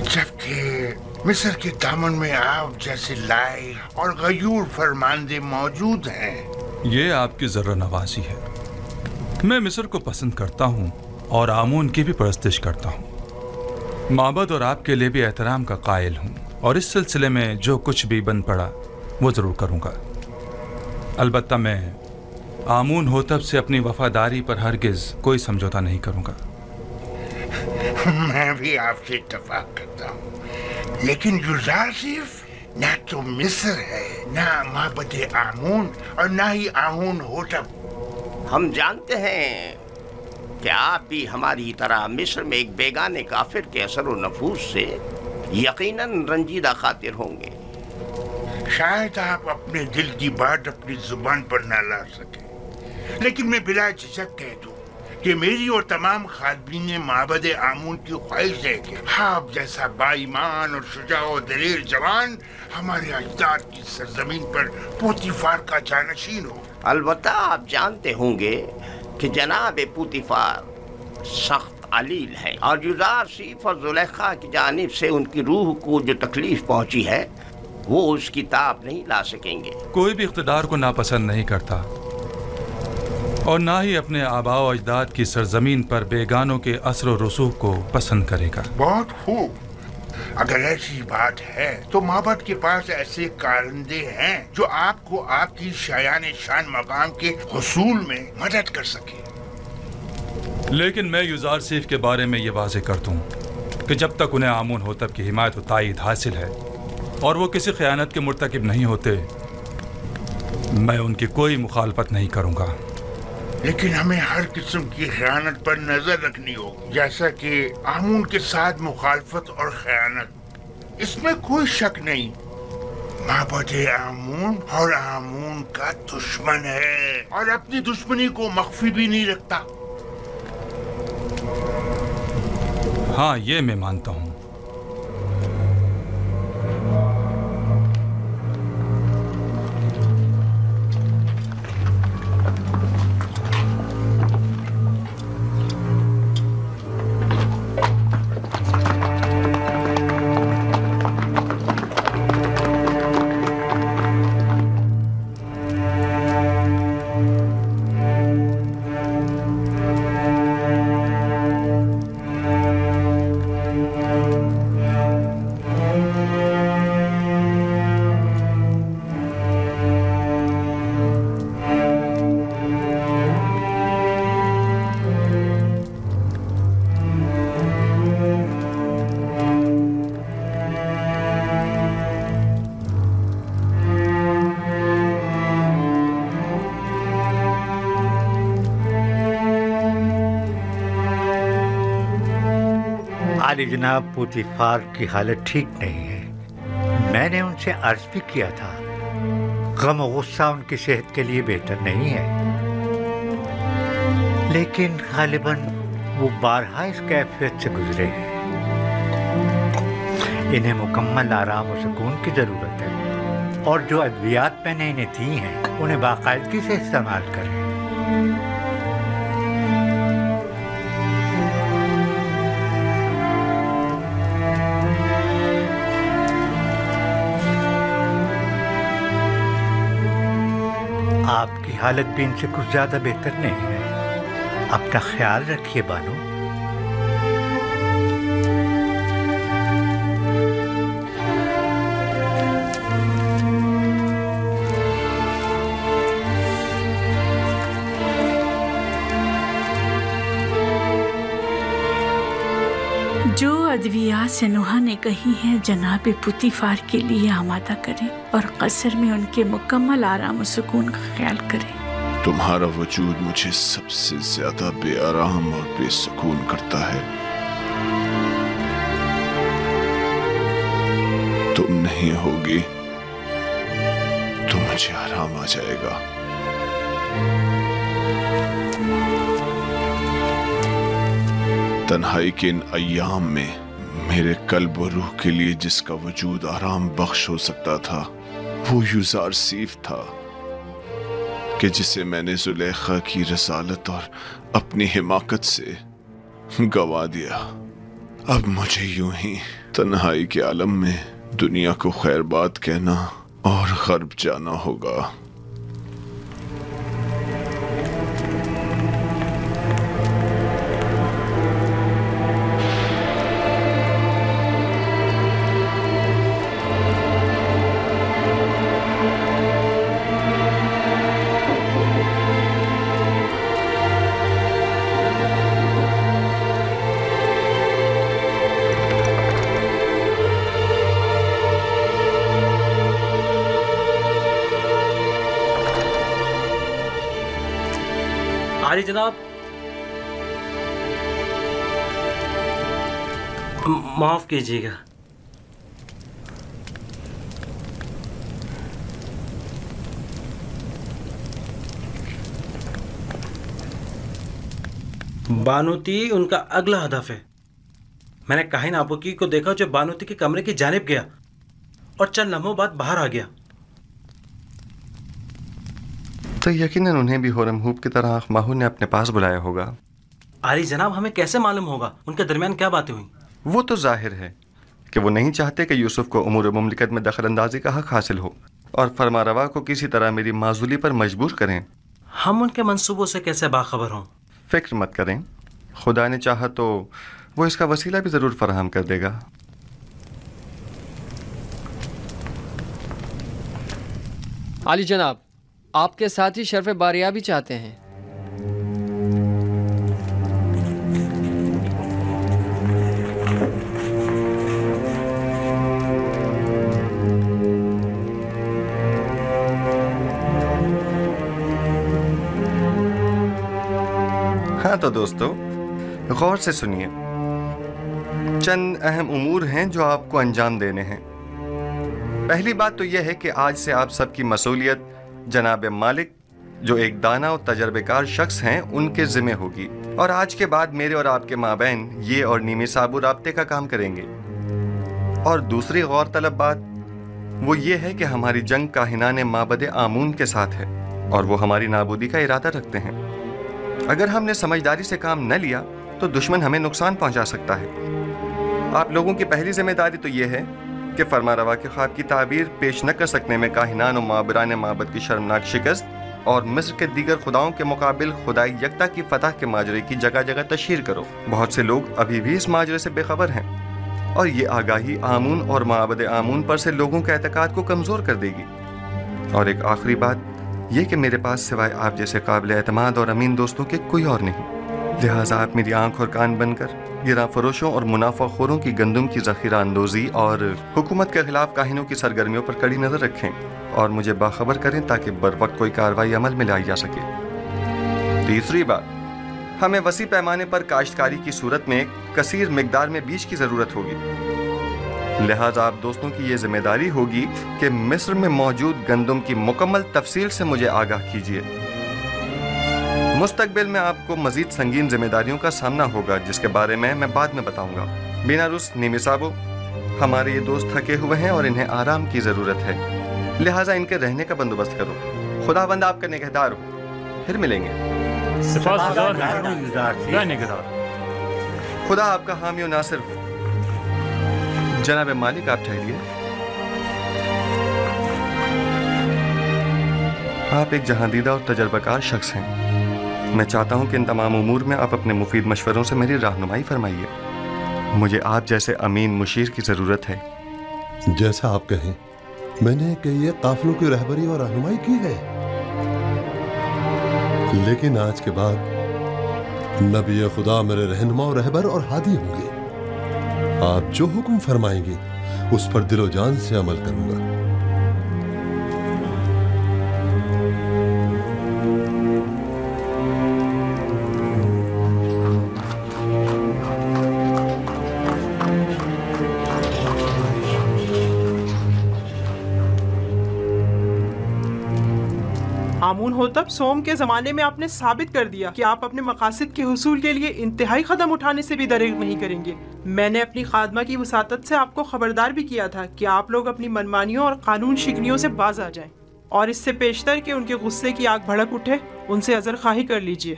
जबकि मिस्र के दामन में आप जैसे लायक और गयूर फरमानदे मौजूद हैं। ये आपकी जर्रा नवाजी है। मैं मिस्र को पसंद करता हूँ और आमून की भी परस्तिश करता हूँ। माबद और आपके लिए भी एहतराम का कायल हूँ और इस सिलसिले में जो कुछ भी बन पड़ा वो ज़रूर करूँगा। अलबत्ता मैं आमून होतब से अपनी वफादारी पर हरगिज़ कोई समझौता नहीं करूँगा। मैं भी आपसे इत्तफाक करता हूँ, लेकिन युजारसीफ ना तो मिस्र है, ना माबद आमून और ना ही आमून होतब। हम जानते हैं कि आप भी हमारी तरह मिस्र में एक बेगाने काफिर के असर व नफूस से यकीनन रंजीदा खातिर होंगे। शायद आप अपने दिल की बात अपनी जुबान पर ना ला सके, लेकिन मैं बिला झिझक कह दूं कि मेरी और तमाम खादमीन माबद आमून की ख्वाहिश है कि आप जैसा बाईमान और शुजा और दलेर जवान हमारे अजदाद की सरजमीन पर पोतीफार का जानशीन हो। अलबत्ता आप जानते होंगे कि जनाब पुतीफार सख्त अलील है और युजारसीफ और जुलेखा की जानिब से उनकी रूह को जो तकलीफ पहुंची है वो उसकी ताब नहीं ला सकेंगे। कोई भी इख्तिदार को नापसंद नहीं करता और ना ही अपने आबाओ अजदाद की सरजमीन पर बेगानों के असर और रसूख को पसंद करेगा। बहुत खूब। अगर ऐसी बात है तो माबद के पास ऐसे कारंदे हैं जो आपको आपकी शायान शान मकाम के हुसूल में मदद कर सके। लेकिन मैं युजारसीफ के बारे में ये वाज़ेह कर दूं कि जब तक उन्हें आमून होतब की हिमायत व तायीद हासिल है और वो किसी ख़यानत के मुर्तकिब नहीं होते, मैं उनकी कोई मुखालफत नहीं करूँगा। लेकिन हमें हर किस्म की खयानत पर नजर रखनी होगी, जैसा कि आमून के साथ मुखालफत और खयानत, इसमें कोई शक नहीं। माबद आमून और आमून का दुश्मन है और अपनी दुश्मनी को मख्फी भी नहीं रखता। हाँ, ये मैं मानता हूँ। आली जनाब पुतीफार की हालत ठीक नहीं है। मैंने उनसे अर्ज भी किया था, गम और गुस्सा उनकी सेहत के लिए बेहतर नहीं है, लेकिन गालिबन वो बारहा इस कैफियत से गुजरे हैं। इन्हें मुकम्मल आराम और सुकून की ज़रूरत है और जो अद्वियात मैंने इन्हें दी हैं उन्हें बाकायदगी से इस्तेमाल करें। आपकी हालत भी इनसे कुछ ज्यादा बेहतर नहीं है। अपना ख्याल रखिए बानो। जो अद्वियात से नुहा ने कही हैं जनाब पुतीफार के लिए आमादा करें और कसर में उनके मुकम्मल आराम और सुकून का ख्याल करें। तुम्हारा वजूद मुझे सबसे ज्यादा बेआराम और बेसुकून करता है। तुम नहीं होगी तो मुझे आराम आ जाएगा। तन्हाई के इन अय्याम में मेरे कल्ब और रूह के लिए जिसका वजूद आराम बख्श हो सकता था वो युजार सीफ था कि जिसे मैंने जुलेखा की रसालत और अपनी हिमाकत से गवा दिया। अब मुझे यूं ही तन्हाई के आलम में दुनिया को खैरबाद कहना और गर्ब जाना होगा। आली जनाब, माफ कीजिएगा। बानूती उनका अगला हदफ है। मैंने काहिन आबूकी को देखा जो बानूती के कमरे की जानिब गया और चंद लम्हों बाद बाहर आ गया। तो यकीनन उन्हें भी होरमहूब की तरह माहू ने अपने पास बुलाया होगा। आली जनाब, हमें कैसे मालूम होगा उनके दरमियान क्या बातें हुई? वो तो जाहिर है कि वो नहीं चाहते कि यूसुफ को उमूर मुमलिकत में दखल अंदाजी का हक हासिल हो और फरमारवा को किसी तरह मेरी माजूली पर मजबूर करें। हम उनके मंसूबों से कैसे बाखबर हों? फिक्र मत करें, खुदा ने चाहा तो वो इसका वसीला भी ज़रूर फराहम कर देगा। आली जनाब, आपके साथ ही शर्फ बारिया भी चाहते हैं। हाँ तो दोस्तों, गौर से सुनिए। चंद अहम उमूर हैं जो आपको अंजाम देने हैं। पहली बात तो यह है कि आज से आप सबकी मसूलियत जनाब मालिक, जो एक दाना और तजर्बेकार शख्स हैं, उनके ज़िम्मे होगी। और आज के बाद मेरे और आपके माबैन ये और नीमी साबु राब्ते का काम करेंगे। और दूसरी गौर तलब बात वो ये है कि हमारी जंग काहिनाने माबद आमून के साथ है और वो हमारी नाबूदी का इरादा रखते हैं। अगर हमने समझदारी से काम न लिया तो दुश्मन हमें नुकसान पहुंचा सकता है। आप लोगों की पहली जिम्मेदारी तो ये है कि फरमारवा के ख्वाब की ताबीर पेश न कर सकने में काहिनान और माबरान माबद की शर्मनाक शिकस्त और मिस्र के दीगर खुदाओं के मुकाबिल खुदाई यकता की फतह के माजरे की जगह जगह तशहीर करो। बहुत से लोग अभी भी इस माजरे से बेखबर हैं और ये आगाही आमून और माबद आमून पर से लोगों के एतकाद को कमज़ोर कर देगी। और एक आखिरी बात यह कि मेरे पास सिवाय आप जैसे काबिल एतमाद और अमीन दोस्तों के कोई और नहीं। लिहाजा आप मेरी आंख और कान बनकर गिरा फरोशों और मुनाफाखोरों की गंदम की ज़ख़ीरा अंदोज़ी और हुकूमत के खिलाफ काहिनों की सरगर्मियों पर कड़ी नज़र रखें और मुझे बाखबर करें ताकि बर वक्त कोई कार्रवाई अमल में लाई जा सके। तीसरी बात, हमें वसी पैमाने पर काश्तकारी की सूरत में कसीर मिकदार में बीज की ज़रूरत होगी। लिहाजा आप दोस्तों की ये जिम्मेदारी होगी कि मिस्र में मौजूद गंदम की मुकम्मल तफसील से मुझे आगाह कीजिए। मुस्तकबिल में आपको मजीद संगीन जिम्मेदारियों का सामना होगा जिसके बारे में मैं बाद में बताऊंगा। बिना रुस नीमी साबो, हमारे ये दोस्त थके हुए हैं और इन्हें आराम की ज़रूरत है, लिहाजा इनके रहने का बंदोबस्त करो। खुदाबंद आपका निगहदार हो। फिर मिलेंगे। खुदा आपका हामी और नासिर हो। जनाब मालिक, आप ठहरिए। आप एक जहांदीदा और तजर्बाकार शख्स हैं। मैं चाहता हूं कि इन तमाम उमूर में आप अपने मुफीद मशवरों से मेरी रहनुमाई फरमाइए। मुझे आप जैसे अमीन मुशीर की ज़रूरत है। जैसा आप कहें। मैंने कई काफिलों की रहबरी और रहनुमाई की है, लेकिन आज के बाद नबी खुदा मेरे रहनुमा और रहबर और हादी होंगे। आप जो हुक्म फरमाएंगे उस पर दिलो जान से अमल करूंगा। आमून होतब, सोम के ज़माने में आपने साबित कर दिया कि आप अपने मकासद के हुसूल के लिए इंतहाई कदम उठाने से भी दरेग नहीं करेंगे। मैंने अपनी खादमा की वसातत से आपको खबरदार भी किया था कि आप लोग अपनी मनमानियों और कानून शिकनियों से बाज आ जाएं, और इससे पेशतर कि उनके गुस्से की आग भड़क उठे उनसे अज़र खाही कर लीजिए।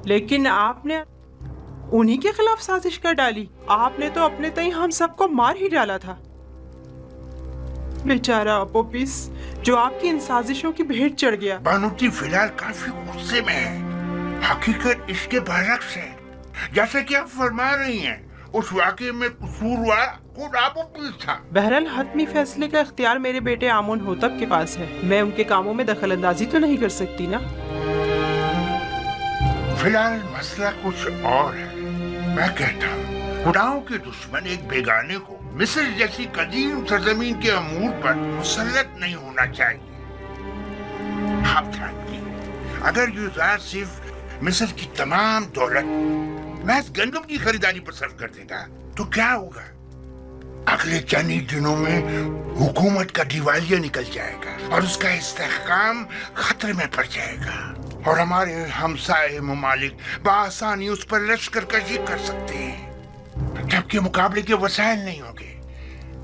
लेकिन आपने उन्हीं के खिलाफ साजिश कर डाली। आपने तो अपने तई हम सबको मार ही डाला था। बेचारा अपोपिस जो आपकी इन साजिशों की भेंट चढ़ गया। बानूती फिलहाल काफी गुस्से में है। हकीकत इसके बरक्स है। जैसे कि आप फरमा रही हैं, उस वाकये में कसूरवार खुद अपोपिस था। बहरहाल हतमी फैसले का इख्तियार मेरे बेटे आमून होतब के पास है। मैं उनके कामों में दखल अंदाजी तो नहीं कर सकती ना। फिलहाल मसला कुछ और है। मैं कहता हूँ खुदाओं के दुश्मन एक बेगाने को मिस्र जैसी कदीम सरजमीन के अमूर पर मुसल्लत नहीं होना चाहिए। आप जानती हैं, अगर यूज़ार सिर्फ मिस्र की तमाम दौलत महज गंदम की खरीदारी पर सर्फ कर देगा तो क्या होगा? अगले चंद ही दिनों में हुकूमत का दिवालिया निकल जाएगा और उसका इस्तेहकाम खतरे में पड़ जाएगा, और हमारे हमसाए ममालिक बआसानी उस पर लश्कर कशी कर सकते हैं, जबकि मुकाबले के वसाइल नहीं होंगे।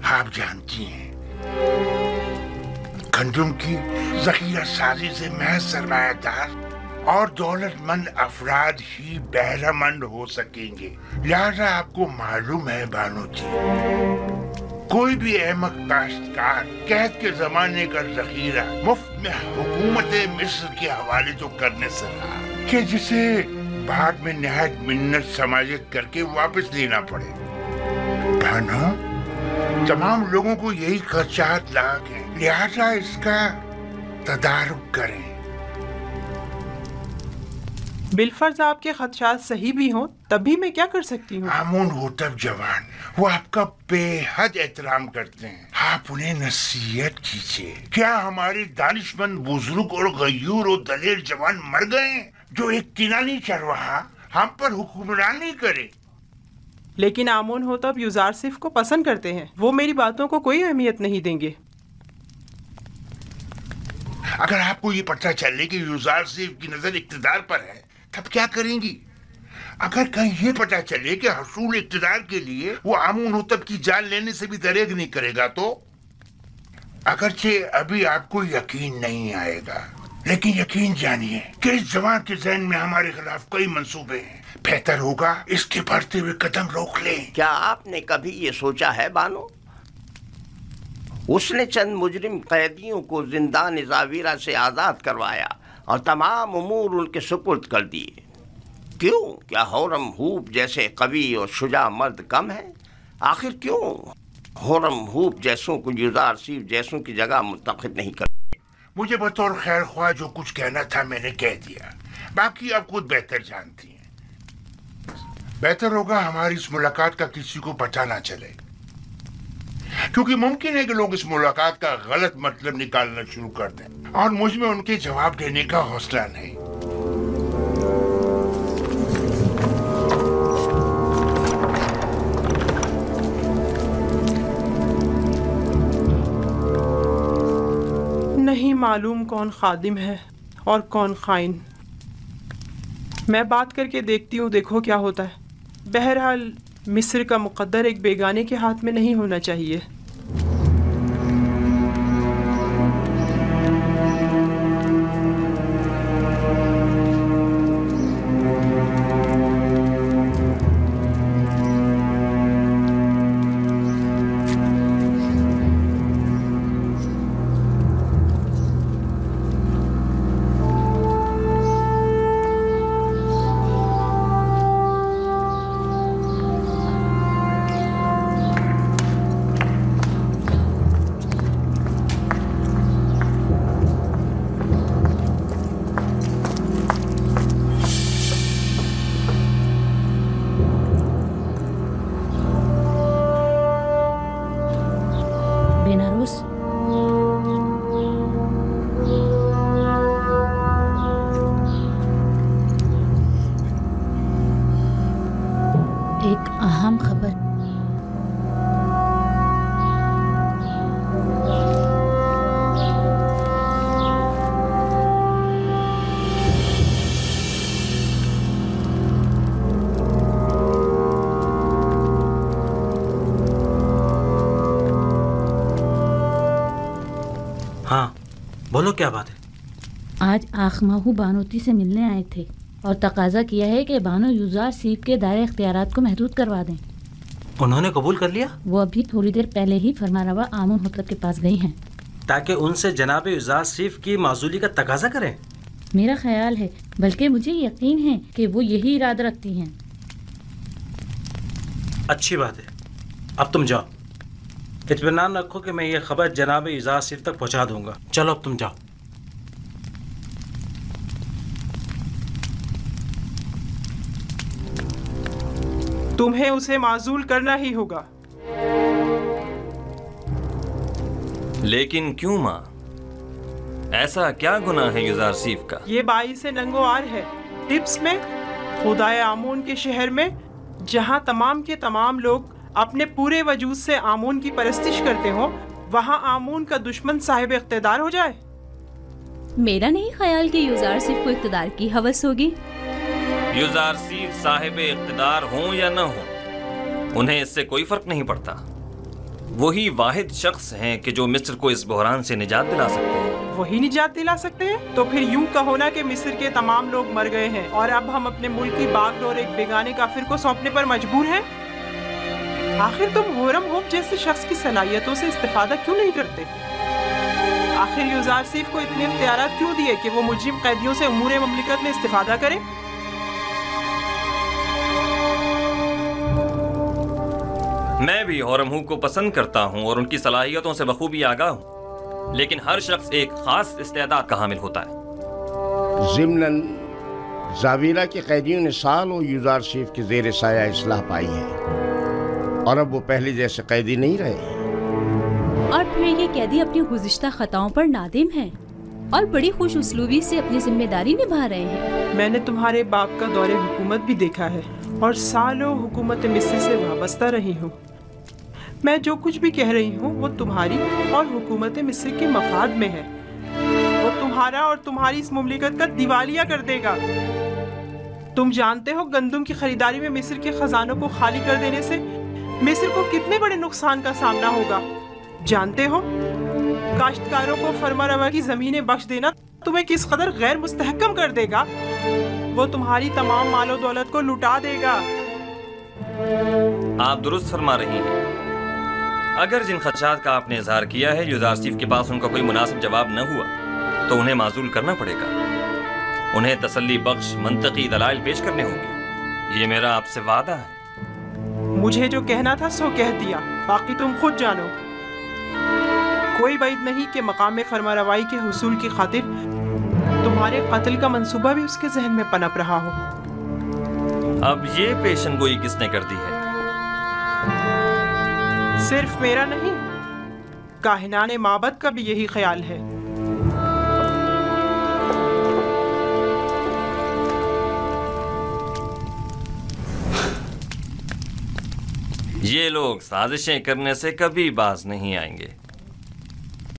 आप जानती हैं, गंदम की जखीरा साजी से महज सरमायादार और दौलतमंद अफराद ही बहरामंद हो सकेंगे। लिहाजा आपको मालूम है बानो जी, कोई भी अहमक काश्तकार कहत के जमाने का जखीरा मुफ्त में हुकूमत मिस्र के हवाले तो करने से रहा कि जिसे बाद में निहायत मिन्नत समाजित करके वापस लेना पड़े। भाना, तमाम लोगों को यही खर्चात लाग है, लिहाजा इसका तदारुक करें। बिलफर्ज आपके खदशात सही भी हों तब भी मैं क्या कर सकती हूँ? आमून होतब जवान, वो आपका बेहद एहतराम करते हैं। आप उन्हें नसीहत कीजिए। क्या हमारे दानिशमंद बुजुर्ग और गयूर और दलेर जवान मर गए जो एक किनानी चरवाहा हम पर हुक्मरानी करे? लेकिन आमून होतब यूज़ार सिर्फ को पसंद करते हैं। वो मेरी बातों को कोई अहमियत नहीं देंगे। अगर आपको ये पता चले कि यूज़ार सिर्फ की नजर इक्तिदार पर है तब क्या करेंगी? अगर कहीं ये पता चले कि हसूल इक्तिदार के लिए वो आमून होतब की जान लेने से भी दरेग नहीं करेगा तो? अगरचे अभी आपको यकीन नहीं आएगा, लेकिन यकीन जानिए कि इस जवान के ज़हन में हमारे खिलाफ कई मंसूबे हैं। बेहतर होगा इसके बढ़ते हुए कदम रोक लें। क्या आपने कभी ये सोचा है बानो, उसने चंद मुजरिम कैदियों को जिंदान जावीरा से आज़ाद करवाया और तमाम उमूर उनके सुपुर्द कर दिए। क्यों? क्या होरम हूप जैसे कवि और शुजा मर्द कम है? आखिर क्यों होरम हूप जैसों को यूज़ार सिफ जैसों की जगह मुंतखब नहीं कर? मुझे बतौर खैर ख्वाह जो कुछ कहना था मैंने कह दिया, बाकी आप खुद बेहतर जानती हैं। बेहतर होगा हमारी इस मुलाकात का किसी को पता ना चले, क्योंकि मुमकिन है कि लोग इस मुलाकात का गलत मतलब निकालना शुरू कर दें और मुझ में उनके जवाब देने का हौसला नहीं। नहीं मालूम कौन खादिम है और कौन खाइन। मैं बात करके देखती हूँ, देखो क्या होता है। बहरहाल मिस्र का मुकद्दर एक बेगाने के हाथ में नहीं होना चाहिए। बोलो क्या बात है? आज आखमाहू बानोती से मिलने आए थे और तकाजा किया है कि बानो युजार सीप के दायरे इख्तियारात को महदूद करवा दें। उन्होंने कबूल कर लिया? वो अभी थोड़ी देर पहले ही फरमारवा आमून होतलब के पास गई हैं ताकि उनसे जनाब युजार सीफ की माजूली का तकाजा करें। मेरा ख्याल है, बल्कि मुझे यकीन है कि वो यही इरादा रखती हैं। अच्छी बात है, अब तुम जाओ। इत्मीनान रखो कि मैं ये खबर जनाब युजार सीफ तक पहुंचा दूंगा। चलो अब तुम जाओ। तुम्हें उसे माजूल करना ही होगा। लेकिन क्यों माँ? ऐसा क्या गुनाह है युजार सीफ का? ये बाईस नंगोआर है। टिप्स में खुदाए आमून के शहर में, जहाँ तमाम के तमाम लोग अपने पूरे वजूद से आमून की परस्तिश करते हो, वहाँ आमून का दुश्मन साहिब इख्तिदार हो जाए। मेरा नहीं ख्याल कि युजार सीफ को इख्तिदार की हवस होगी। युजार सीफ साहिब इख्तिदार हों या न हो, उन्हें इससे कोई फर्क नहीं पड़ता। वही वाहिद शख्स हैं कि जो मिस्र को इस बहरान से निजात दिला सकते हैं। वही निजात दिला सकते हैं? तो फिर यूं कहो ना कि मिस्र के तमाम लोग मर गए हैं और अब हम अपने मुल्क की बागडोर एक बेगाने काफिर को सौंपने पर मजबूर हैं। आखिर तुम होरम होप जैसे शख्स की सलाहियतों से इस्तेफादा क्यों नहीं करते? आखिर युजार सीफ को इतने इख्तियारात क्यों दिए कि वो मुजरिम कैदियों से उमूर ममलिकत में इस्तेफादा करे? मैं भी होरमहू को पसंद करता हूँ और उनकी सलाहियतों से बखूबी आगाह हूँ, लेकिन हर शख्स एक खास इस्तेदाद का हामिल होता है। ज़िम्नन ज़ावीरा के कैदियों ने सालों युजार सीफ के ज़ेर साया इस्लाह पाई है और अब वो पहले जैसे कैदी नहीं रहे। और फिर ये कैदी अपनी गुज़िश्ता खताओं पर नादिम हैं और बड़ी खुश उसलूबी से अपनी जिम्मेदारी निभा रहे हैं। मैंने तुम्हारे बाप का दौरे हुकूमत भी देखा है और सालों हुकूमत मिस्र से वाबस्ता रही हूँ। मैं जो कुछ भी कह रही हूँ वो तुम्हारी और हुकूमत मिस्र के मफाद में है। वो तुम्हारा और तुम्हारी इस मुमलिकत का दिवालिया कर देगा। तुम जानते हो गंदुम की खरीदारी में मिस्र के खजानों को खाली कर देने से मिस्र को कितने बड़े नुकसान का सामना होगा। जानते हो काश्तकारों को फरमारवा की जमीनें बख्श देना तुम्हें किस कदर गैर मुस्तहकम कर देगा। वो तुम्हारी तमाम मालो दौलत को लुटा देगा। आप दुरुस्त फरमा रही हैं। अगर जिन खदशात का आपने इजहार किया है युजार सीफ के पास उनका कोई मुनासिब जवाब न हुआ तो उन्हें माजूल करना पड़ेगा। उन्हें तसल्ली बख्श मंतकी दलाइल पेश करने होंगे। ये मेरा आपसे वादा है। मुझे जो कहना था सो कह दिया, बाकी तुम खुद जानो। कोई बैद नहीं कि मकाम फरमारवाई के हुसूल की खातिर तुम्हारे कत्ल का मंसूबा भी उसके जहन में पनप रहा हो। अब ये पेशनगोई किसने कर दी है? सिर्फ मेरा नहीं, काहिनाने माबद का भी यही ख्याल है। ये लोग साजिशें करने से कभी बाज नहीं आएंगे।